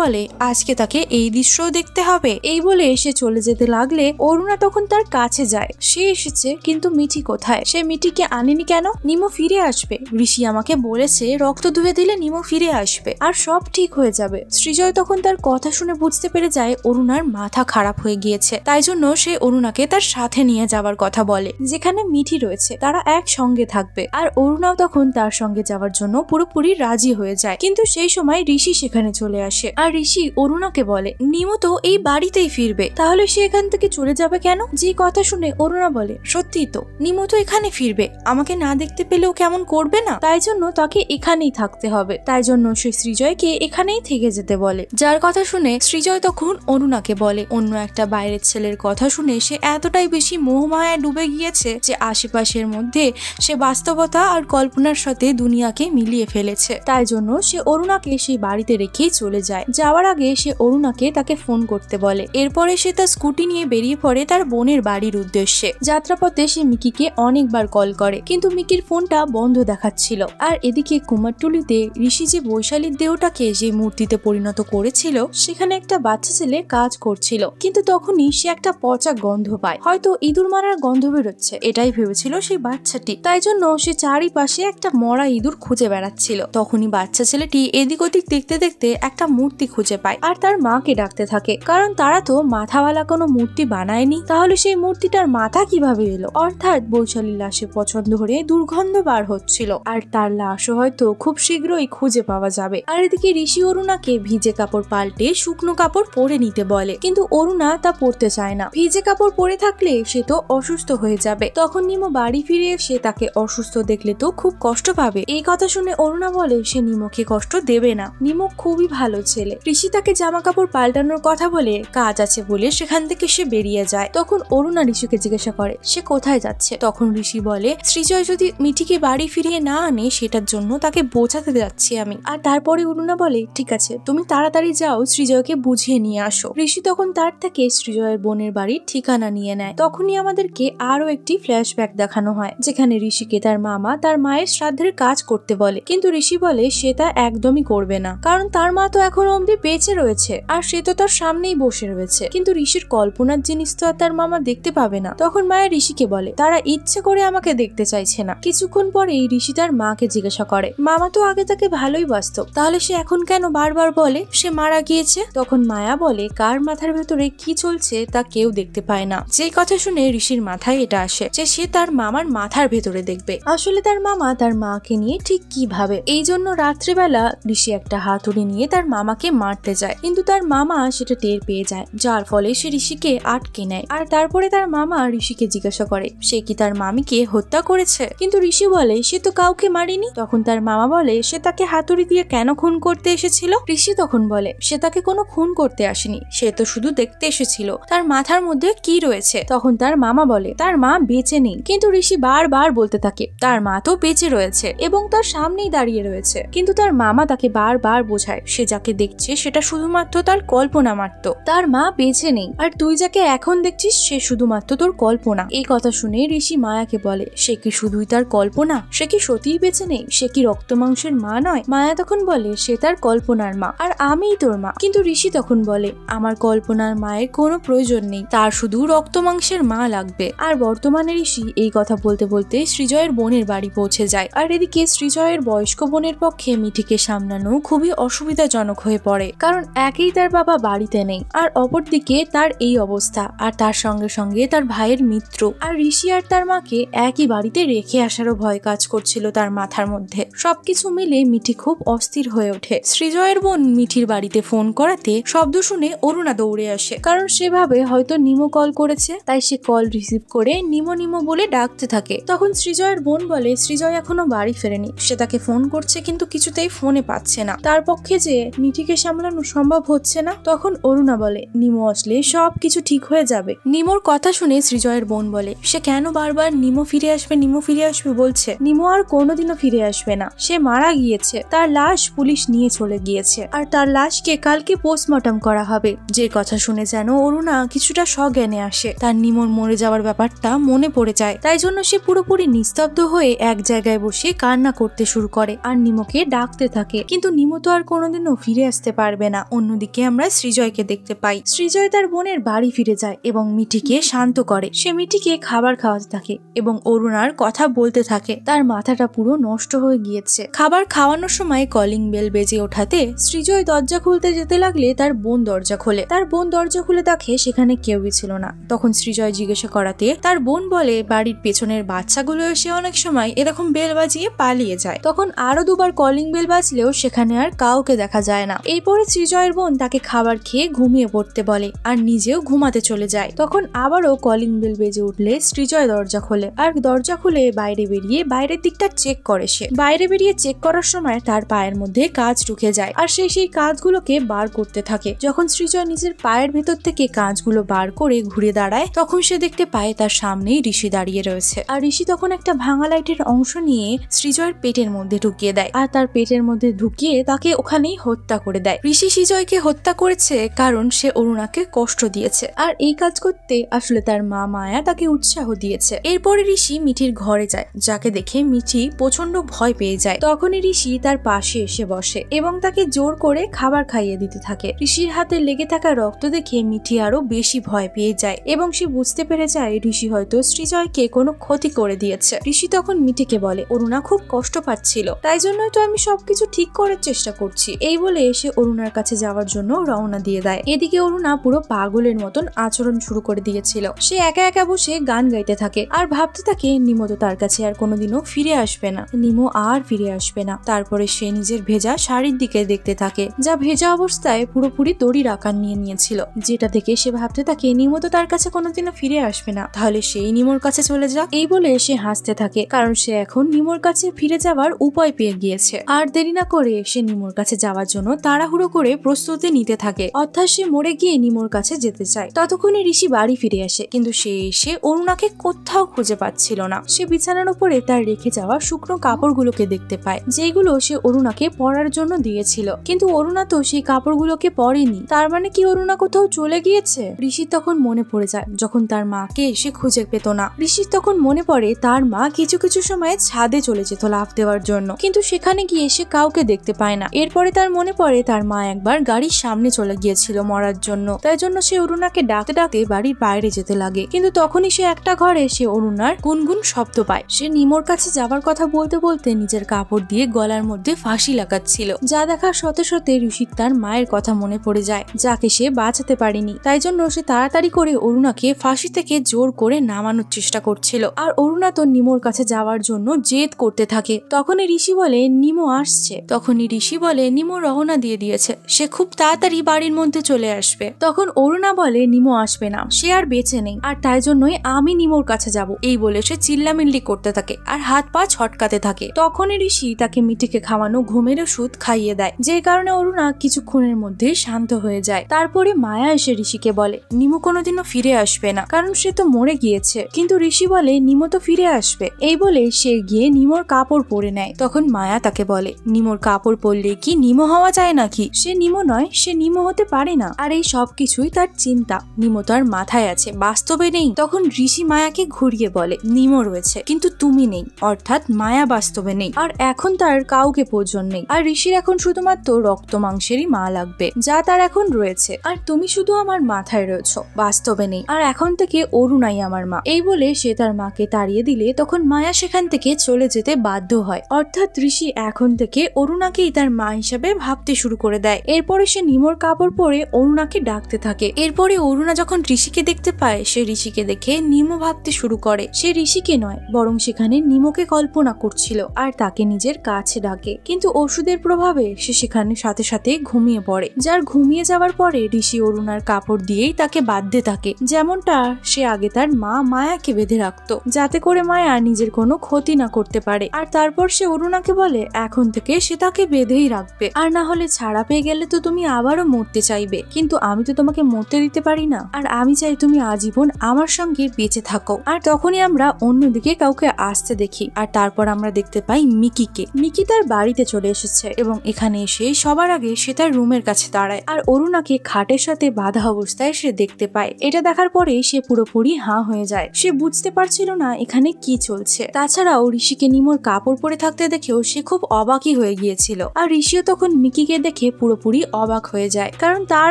বলে আজকে তাকে এই দৃশ্য দেখতে হবে। এই বলে সে চলে যেতে লাগলে অরুণা তখন তার কাছে যায়। সে এসেছে, কিন্তু মিঠি কোথায়? সে মিঠিকে আনেনি কেন? নিমো ফিরে আসবে, ঋষি আমাকে বলেছে রক্ত ধুয়ে দিলে নিমো ফিরে আসবে আর সব ঠিক হয়ে যাবে। সৃজয় তখন তার কথা শুনে বুঝতে পেরে যায় অরুণার মাথা খারাপ হয়ে গিয়েছে। তাই জন্য সে অরুণাকে তার সাথে নিয়ে যাওয়ার কথা বলে, যেখানে মিঠি রয়েছে, তারা একসঙ্গে থাকবে। আর অরুণাও তখন তার সঙ্গে যাওয়ার জন্য পুরোপুরি রাজি হয়ে যায়। কিন্তু সেই সময় ঋষি সেখানে চলে আসে, আর ঋষি অরুণাকে বলে নিমো তো এই বাড়িতেই ফিরবে, তাহলে সে এখান থেকে চলে যাবে কেন? যে কথা শুনে অরুণা বলে সত্যি তো, নিমো তো এখানে ফিরবে, আমাকে না দেখতে পেলেও কেমন করবে না, তাই জন্য তাকে এখানেই থাকতে হবে। তাই জন্য সে সৃজয়কে এখানেই থেকে যেতে বলে। যার কথা শুনে সৃজয় তখন অরুণাকে বলে অন্য একটা বাইরের ছেলের কথা শুনে সে এতটাই বেশি মোহমায়ায় ডুবে গিয়েছে যে আশেপাশের মধ্যে সে বাস্তবতা আর কল্পনার সাথে দুনিয়াকে মিলিয়ে ফেলেছে। তাই জন্য সে অরুণাকে সেই বাড়িতে রেখেই চলে যায়। যাওয়ার আগে সে অরুণাকে তাকে ফোন করতে বলে। এরপরে সে তার স্কুটি নিয়ে বেরিয়ে পড়ে তার বোনের বাড়ির উদ্দেশ্যে। যাত্রাপথে সে মিকিকে অনেকবার কল করে, কিন্তু মিকির ফোনটা বন্ধ দেখাচ্ছিল। আর এদিকে কুমারটুলিতে ঋষি যে বৈশালীর দেহটাকে যে মূর্তিতে পরিণত করেছিল সেখানে একটা বাচ্চা ছেলে কাজ করছিল, কিন্তু তখনই সে একটা পচা গন্ধ পায়, হয়তো ইঁদুর মারার গন্ধ বেরোচ্ছে, এটাই ভেবেছিল সেই বাচ্চাটি। তাই জন্য সে চারিপাশে একটা মরা ইঁদুর খুঁজে বেড়াচ্ছিল। তখনই বাচ্চা ছেলেটি এদিক ওদিক দেখতে দেখতে একটা মূর্তি খুঁজে পায় আর তার মাকে ডাকতে থাকে, কারণ তারা তো মাথাওয়ালা কোনো মূর্তি বানায়নি, তাহলে সেই মূর্তিটার মাথা কিভাবে এলো? অর্থাৎ বৈশালীর লাশে পছন্দ হয়ে দুর্গন্ধ বার হচ্ছিল, আর তার লাশও হয়তো খুব শীঘ্রই খুঁজে পাওয়া যাবে। আর এদিকে ঋষি অরুণাকে ভিজে কাপড় পাল্টে শুকনো কাপড় পরে নিতে বলে, কিন্তু অরুণা তা পরতে চায় না। ভিজে কাপড় পরে থাকলে সে তো অসুস্থ হয়ে যাবে। তখন নিমো বাড়ি ফিরে এসে তাকে অসুস্থ দেখলে তো খুব কষ্ট পাবে। এই কথা শুনে অরুণা বলে সে নিমোকে কষ্ট দেবে না, নিমো খুবই ভালো ছেলে। ঋষি তাকে জামা কাপড় পাল্টানোর কথা বলে কাজ আছে বলে সেখান থেকে সে বেরিয়ে যায়। তখন অরুণা ঋষিকে জিজ্ঞাসা করে সে কোথায় যাচ্ছে। তখন ঋষি বলে সৃজয় যদি মিঠিকে বাড়ি ফিরিয়ে না আনে সেটার জন্য তাকে বোঝাতে যাচ্ছি আমি। আর তারপরে অরুণা বলে ঠিক আছে, তুমি তাড়াতাড়ি যাও, সৃজয়কে বুঝিয়ে নিয়ে আসো। ঋষি তখন তার থেকে সৃজয়ের বোনের বাড়ির ঠিকানা নিয়ে নেয়। তখনই আমাদেরকে আরো একটি ফ্ল্যাশব্যাক দেখানো হয়, যেখানে ঋষিকে তার মামা তার মায়ের শ্রাদ্ধের কাজ করতে বলে, কিন্তু ঋষি বলে সে তা একদমই করবে না, কারণ তার মা তো এখনো অব্দি বেঁচে রয়েছে আর সে তো তার সামনেই বসে রয়েছে। কিন্তু ঋষির কল্পনার জিনিস তো আর তার মামা দেখতে পাবে না। তখন মায়ের ঋষিকে বলে তারা ইচ্ছে করে আমাকে দেখতে চাইছে না। কিছুক্ষণ পরেই ঋষি তার মাকে জিজ্ঞাসা করে মামা তো আগে তাকে ভালোই বাসত, তাহলে সে এখন কেন বারবার বলে সে মারা গিয়েছে? তখন মায়া বলে কার মাথার ভেতরে কি চলছে তা কেউ দেখতে পায় না। যেই কথা শুনে ঋষির মাথায় এটা আসে যে সে তার মামার মাথার ভেতরে দেখবে আসলে তার মামা তার মাকে নিয়ে ঠিক কি ভাবে। এই জন্য রাত্রিবেলা ঋষি একটা হাতুড়ি নিয়ে তার মামাকে মারতে যায়, কিন্তু তার মামা সেটা টের পেয়ে যায়, যার ফলে সে ঋষিকে আটকে নেয়। আর তারপরে তার মামা ঋষিকে জিজ্ঞাসা করে সে কি তার মামিকে হত্যা করেছে, কিন্তু ঋষি বলে সে তো কাউকে মারেনি। তখন তার মামা বলে সে তাকে হাতুড়ি দিয়ে কেন খুন করতে এসেছিল। ঋষি তখন বলে সে তাকে কোনো খুন করতে আসেনি, সে তো শুধু দেখতে এসেছিল তার মাথার মধ্যে কি রয়েছে। তখন তার মামা বলে তার মা বেঁচে নেই, কিন্তু ঋষি বারবার বলতে থাকে তার মা তো বেঁচে রয়েছে এবং তার সামনেই দাঁড়িয়ে রয়েছে, কিন্তু তার মামা তাকে বারবার বোঝায় সে যাকে দেখছে সেটা শুধুমাত্র তার কল্পনা মাত্র, তার মা বেঁচে নেই, আর তুই যাকে এখন দেখছিস সে শুধুমাত্র তোর কল্পনা। এই কথা শুনে ঋষি মায়াকে বলে সে কি শুধুই তার কল্পনা, সে কি সত্যিই বেঁচে নেই, সে কি রক্ত মাংসের মা নয়। মায়া তখন বলে সে তার কল্পনার মা আর আমিই তোর মা। কিন্তু ঋষি তখন বলে আমার কল্পনার মায়ের কোনো প্রয়োজন নেই, তার শুধু রক্ত মাংসের মা লাগবে। আর বর্তমানে ঋষি এই কথা বলতে বলতে সৃজয়ের বোনের বাড়ি পৌঁছে যায়। আর এদিকে সৃজয়ের বয়স্ক বোনের পক্ষে মিঠিকে সামলানো খুবই অসুবিধাজনক হয়ে পড়ে, কারণ একেই তার বাবা বাড়িতে নেই আর অপরদিকে তার এই অবস্থা, আর তার সঙ্গে সঙ্গে তার ভাইয়ের মৃত্যু। আর ঋষি আর তার মাকে একই বাড়িতে রেখে আসারও ভয় কাজ করছিল তার মাথার মধ্যে। সবকিছু মিলে মিঠি খুব অস্থির হয়ে ওঠে। সৃজয়ের বোন মিঠির বাড়িতে ফোন করাতে শব্দ শুনে অরুণা দৌড়ে আসে, কারণ সেভাবে হয়তো নিমো কল করেছে, তাই সে কল রিসিভ করে নিমো নিমো বলে ডাকতে থাকে। তখন সৃজয়ের বোন বলে সৃজয় এখনো বাড়ি ফেরেনি, সে তাকে ফোন করছে কিন্তু কিছুতেই ফোনে পাচ্ছে না, তার পক্ষে যে মিঠিকে সামলানো সম্ভব হচ্ছে না। তখন অরুণা বলে নিমো আসলে সবকিছু ঠিক হয়ে যাবে। নিমোর কথা শুনে সৃজয়ের বোন বলে সে কেন বারবার নিমো ফিরে আসবে নিমো ফিরে আসবে বলছে, নিমো আর কোনোদিনও ফিরে আসবে না, সে মারা গিয়েছে, তার লাশ পুলিশ নিয়ে চলে গিয়েছে আর তার লাশকে কালকে পোস্টমর্টম করা হবে। যে কথা শুনে যেন অরুণা কিছুটা সজ্ঞানে আসে, তার নিমোর মরে যাওয়ার ব্যাপারটা মনে পড়ে যায়, তাই জন্য সে পুরোপুরি নিস্তব্ধ হয়ে এক জায়গায় বসে কান্না করতে শুরু করে আর নিমোকে ডাকতে থাকে, কিন্তু নিমো তো আর কোনোদিনও ফিরে আসতে পারবে না। অন্যদিকে আমরা সৃজয়কে দেখতে পাই, সৃজয় তার বোনের বাড়ি ফিরে যায় এবং মিঠিকে শান্ত করে। সে মিঠিকে খাবার খাওয়াতে থাকে এবং অরুণার কথা বলতে থাকে, তার মাথাটা পুরো নষ্ট হয়ে গিয়েছে। খাবার খাওয়ানোর সময় কলিং বেল বেজে ওঠাতে সৃজয় দরজা খুলতে যেতে লাগলে তার বোন দরজা খোলে। তার বোন দরজা খুলে দেখে সে সেখানে কেউই ছিল না। তখন সৃজয় জিজ্ঞাসা করাতে তার বোন বলে বাড়ির পেছনের বাচ্চাগুলো এসে অনেক সময় এরকম বেল বাজিয়ে পালিয়ে যায়। তখন আরো দুবার কলিং বেল বাজলেও সেখানে আর কাউকে দেখা যায় না। এরপরে সৃজয়ের বোন তাকে খাবার খেয়ে ঘুমিয়ে পড়তে বলে আর নিজেও ঘুমাতে চলে যায়। তখন আবারও কলিং বেল বেজে উঠলে সৃজয় দরজা খোলে আর দরজা খুলে বাইরে বেরিয়ে বাইরের দিকটা চেক করে। সে বাইরে বেরিয়ে চেক করার সময় তার পায়ের মধ্যে কাঁচ ঢুকে যায় আর সে সেই কাঁচগুলোকে বার করতে থাকে। যখন সৃজয় নিজের পায়ের ভেতর থেকে কাঁচগুলো বার করে ঘুরে দাঁড়ায় তখন সে দেখতে পায় তার সামনেই ঋষি দাঁড়িয়ে রয়েছে। আর ঋষি তখন একটা ভাঙা লাইটের অংশ নিয়ে সৃজয়ের পেটের মধ্যে ঢুকিয়ে দেয় আর তার পেটের মধ্যে ঢুকিয়ে তাকে ওখানেই হত্যা করে দেয়। ঋষি সৃজয়কে হত্যা করেছে কারণ সে অরুণাকে কষ্ট দিয়েছে আর এই কাজ করতে আসলে তার মা মায়া তাকে উৎসাহ দিয়েছে। এরপরে ঋষি মিঠির ঘরে যায়, যাকে দেখে মিঠি প্রচন্ড ভয় পেয়ে যায়। তখনই ঋষি তার পাশে এসে বসে এবং তাকে জোর করে খাবার খাইয়ে দিতে থাকে। ঋষির হাতে লেগে থাকা রক্ত দেখে মিঠি আরো বেশি ভয় পেয়ে যায় এবং সে বুঝতে পেরে যায় ঋষি হয়তো সৃজয়কে কোনো ক্ষতি করে দিয়েছে। ঋষি তখন মিঠিকে বলে অরুণা খুব কষ্ট পাচ্ছিল, তাই জন্যই তো আমি সবকিছু ঠিক করার চেষ্টা করছি। এই বলে এসে অরুণার কাছে যাওয়ার জন্য রওনা দিয়ে দেয়। এদিকে অরুণা পুরো পাগলের মতন আচরণ শুরু করে দিয়েছিল। সে একা একা বসে গান গাইতে থাকে আর ভাবতে থাকে নিমো তো তার কাছে আর কোনোদিনও ফিরে আসবে না, নিমো আর ফিরে আসবে না। তারপরে সে নিজের ভেজা শাড়ির দিকে দেখতে থাকে, যা ভেজা অবস্থায় পুরোপুরি দড়ির আকার নিয়ে নিয়েছিল, যেটা থেকে সে ভাবতে থাকে নিমো তো তার কাছে কোনোদিনও ফিরে আসবে না, তাহলে সেই নিমোর কাছে চলে যাক। এই বলে সে হাসতে থাকে কারণ সে এখন নিমোর কাছে ফিরে যাওয়ার উপায় পেয়ে গিয়েছে। আর দেরি না করে সে নিমোর কাছে যাওয়ার জন্য তাড়াহুড়ো করে প্রস্তুতি নিতে থাকে, অর্থাৎ সে মরে গিয়ে নিমোর কাছে যেতে চায়। ততক্ষণে ঋষি বাড়ি ফিরে আসে, কিন্তু সে এসে অরুণাকে কোথাও খুঁজে পাচ্ছিল না। সে বিছানার উপরে তার রেখে যাওয়া শুকনো কাপড়গুলোকে দেখতে পায়, যেগুলো সে অরুণাকে পরার জন্য দিয়েছিল, কিন্তু অরুণা তো সেই কাপড়গুলোকে পরেনি। তার মানে কি অরুণা কোথাও চলে গিয়েছে? ঋষির তখন মনে পড়ে যায় যখন তার মাকে সে খুঁজে পেত না। ঋষির তখন মনে পড়ে তার মা কিছু কিছু সময় ছাদে চলে যেত লাফ দেওয়ার জন্য, কিন্তু সেখানে গিয়ে সে কাউকে দেখতে পায় না। এরপরে তার মনে পড়ে তার মা একবার গাড়ির সামনে চলে গিয়েছিল মরার জন্য, তাই জন্য সে অরুণাকে ডাকতে ডাকতে বাড়ির বাইরে যেতে লাগে। কিন্তু তখনই সে একটা ঘরে সে অরুণার গুনগুন শব্দ পায়। সে নিমোর কাছে যাবার কথা বলতে বলতে নিজের কাপড় দিয়ে গলার মধ্যে ফাঁসি লাগাচ্ছিল, যা দেখার সাথে সাথে ঋষির তার মায়ের কথা মনে পড়ে যায়, যাকে সে বাঁচাতে পারেনি। তাই জন্য সে তাড়াতাড়ি করে অরুণাকে ফাঁসি থেকে জোর করে নামানোর চেষ্টা করছিল। আর অরুণা তো নিমোর কাছে যাওয়ার জন্য জেদ করতে থাকে। তখনই ঋষি বলে নিমো আসছে। তখনই ঋষি বলে নিমো রওনা দিয়ে দিয়েছে, সে খুব তাড়াতাড়ি বাড়ির মধ্যে চলে আসবে। তখন অরুণা বলে নিমো আসবে না, সে আর বেঁচে নেই, আর তাই জন্যই আমি নিমোর কাছে যাব। এই বলে সে চিল্লামিল্লি করতে থাকে আর হাত পা ছটকাতে থাকে। তখনই ঋষি তাকে মিঠিকে খাওয়ানো ঘুমের ওষুধ খাইয়ে দেয়, যে কারণে অরুণা কিছুক্ষণের মধ্যে শান্ত হয়ে যায়। তারপরে মায়া এসে ঋষিকে বলে নিমো কোনোদিনও ফিরে আসবে না, কারণ সে তো মরে গিয়েছে। কিন্তু ঋষি বলে নিমো তো ফিরে আসবে। এই বলে সে গিয়ে নিমোর কাপড় পরে নেয়। তখন মায়া তাকে বলে নিমোর কাপড় পরলে কি নিমো হওয়া যায় নাকি? সে নিমো নয়, সে নিমো হতে পারে না। আর এই সবকিছুই তার চিন্তা, নিমো তো আর মাথায় আছে, বাস্তবে নেই। তখন ঋষি মায়াকে ঘুরিয়ে বলে নিমো রয়েছে কিন্তু তুমি নেই, অর্থাৎ মায়া বাস্তবে নেই, আর এখন তার কাউকে প্রয়োজন নেই। আর ঋষির এখন শুধুমাত্র রক্ত মাংসেরই মা লাগবে, যা তার এখন রয়েছে, আর তুমি শুধু আমার মাথায় রয়েছো, বাস্তবে নেই। আর এখন থেকে অরুণাই আমার মা। এই বলে সে তার মাকে তাড়িয়ে দিলে তখন মায়া সেখান থেকে চলে যেতে বাধ্য হয়, অর্থাৎ ঋষি এখন থেকে অরুণাকেই তার মা হিসাবে ভাবতে শুরু করে দেয়। এরপরে সে নিমোর কাপড় পরে অরুণাকে ডাকতে থাকে। এরপরে অরুণা যখন ঋষিকে দেখতে পায়, সে ঋষিকে দেখে নিমো ভাবতে শুরু করে সে ঋষিকে নয়, বরং সেখানে নিমোকে কল্পনা করছিল আর তাকে নিজের কাছে ডাকে। কিন্তু ওষুধের প্রভাবে সে সেখানে সাথে সাথে ঘুমিয়ে পড়ে, যার ঘুমিয়ে যাওয়ার পরে ঋষি অরুণার কাপড় দিয়েই তাকে বাঁধতে থাকে, যেমনটা সে আগে তার মা মায়াকে বেঁধে রাখতো, যাতে করে মায়া নিজের কোনো ক্ষতি না করতে পারে। আর তারপর সে অরুণাকে বলে এখন থেকে সে তাকে বেঁধেই রাখবে, আর না হলে ছাড়া পেয়ে গেলে তো তুমি আবারও মরতে চাইবে, কিন্তু আমি তো তোমাকে মরতে দিতে পারি না, আর আমি চাই তুমি আজীবন আমার সঙ্গে বেঁচে থাকো। আর তখনই আমরা অন্যদিকে কাউকে আসতে দেখি, আর তারপর আমরা দেখতে পাই মিকিকে। মিকি তার বাড়িতে চলে এসেছে এবং এখানে এসে সবার আগে সে তার রুমের কাছে দাঁড়ায় আর অরুণাকে খাটের সাথে বাঁধা অবস্থায় সে দেখতে পায়। এটা দেখার পরে সে পুরোপুরি হাঁ হয়ে যায়, সে বুঝতে পারছিল না এখানে কি চলছে। তাছাড়াও ঋষিকে নিমোর কাপড় পরে থাকতে দেখেও সে খুব অবাকই হয়ে গিয়েছিল, আর ঋষিও তখন মিকিকে দেখে পুরোপুরি অবাক হয়ে যায়, কারণ তার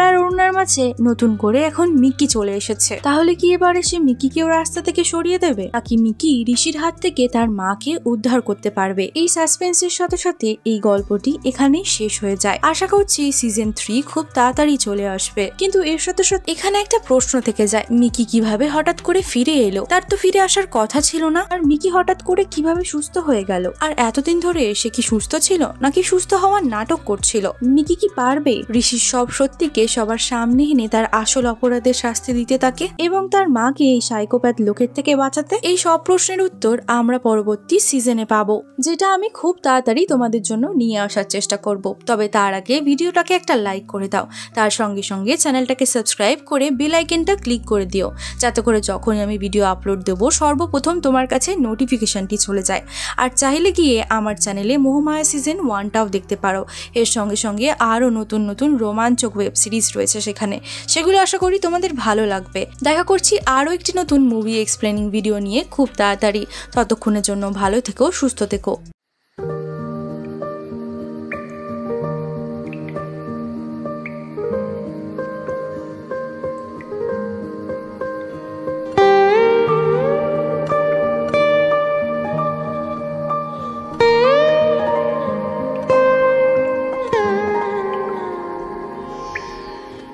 আর অরুণার মাঝে নতুন করে এখন মিকি চলে এসেছে। তাহলে কি এবারে সে মিকিকেও রাস্তা থেকে সরিয়ে দেবে, নাকি মিকি ঋষির হাত থেকে তার মাকে উদ্ধার করতে পারবে? এই সাসপেন্সের সাথে সাথে এই গল্পটি এখানেই শেষ হয়ে যায়। আশা করছি সিজন 3 খুব তাড়াতাড়ি চলে আসবে, কিন্তু এর সাথে সাথে এখানে একটা প্রশ্ন থেকে যায়, মিকি কিভাবে হঠাৎ করে ফিরে এলো? তার তো ফিরে আসার কথা ছিল না। আর মিকি হঠাৎ করে কিভাবে সুস্থ হয়ে গেল? আর এতদিন ধরে সে কি সুস্থ ছিল নাকি সুস্থ হওয়ার নাটক করছিল? মিকি কি পারবে ঋষির সব সত্যিকে সবার সামনে এনে তার আসল অপরাধের শাস্তি দিতে তাকে এবং তার মাকে এই সাইকোপ্যাথ লোকের থেকে বাঁচাতে? এই সব প্রশ্নের উত্তর আমরা পরবর্তী সিজনে পাবো, যেটা আমি খুব তাড়াতাড়ি তোমাদের জন্য নিয়ে আসার চেষ্টা করব। তবে তার আগে ভিডিওটাকে একটা লাইক করে দাও, তার সঙ্গে সঙ্গে চ্যানেলটাকে সাবস্ক্রাইব করে বেল আইকনটা ক্লিক করে দিও, যাতে করে যখনই আমি ভিডিও আপলোড দেবো সর্বপ্রথম তোমার কাছে নোটিফিকেশনটি চলে যায়। আর চাইলে গিয়ে আমার চ্যানেলে মোহমায়া সিজন 1টাও দেখতে পারো। এর সঙ্গে সঙ্গে আরও নতুন নতুন রোমাঞ্চক ওয়েব সিরিজ রয়েছে সেখানে, সেগুলো আশা করি তোমাদের ভালো লাগবে। দেখা করছি আরও একটি নতুন মুভি এক্সপ্লেনিং ভিডিও নিয়ে খুব তাড়াতাড়ি। ততক্ষণের জন্য ভালো থেকো, সুস্থ থেকো।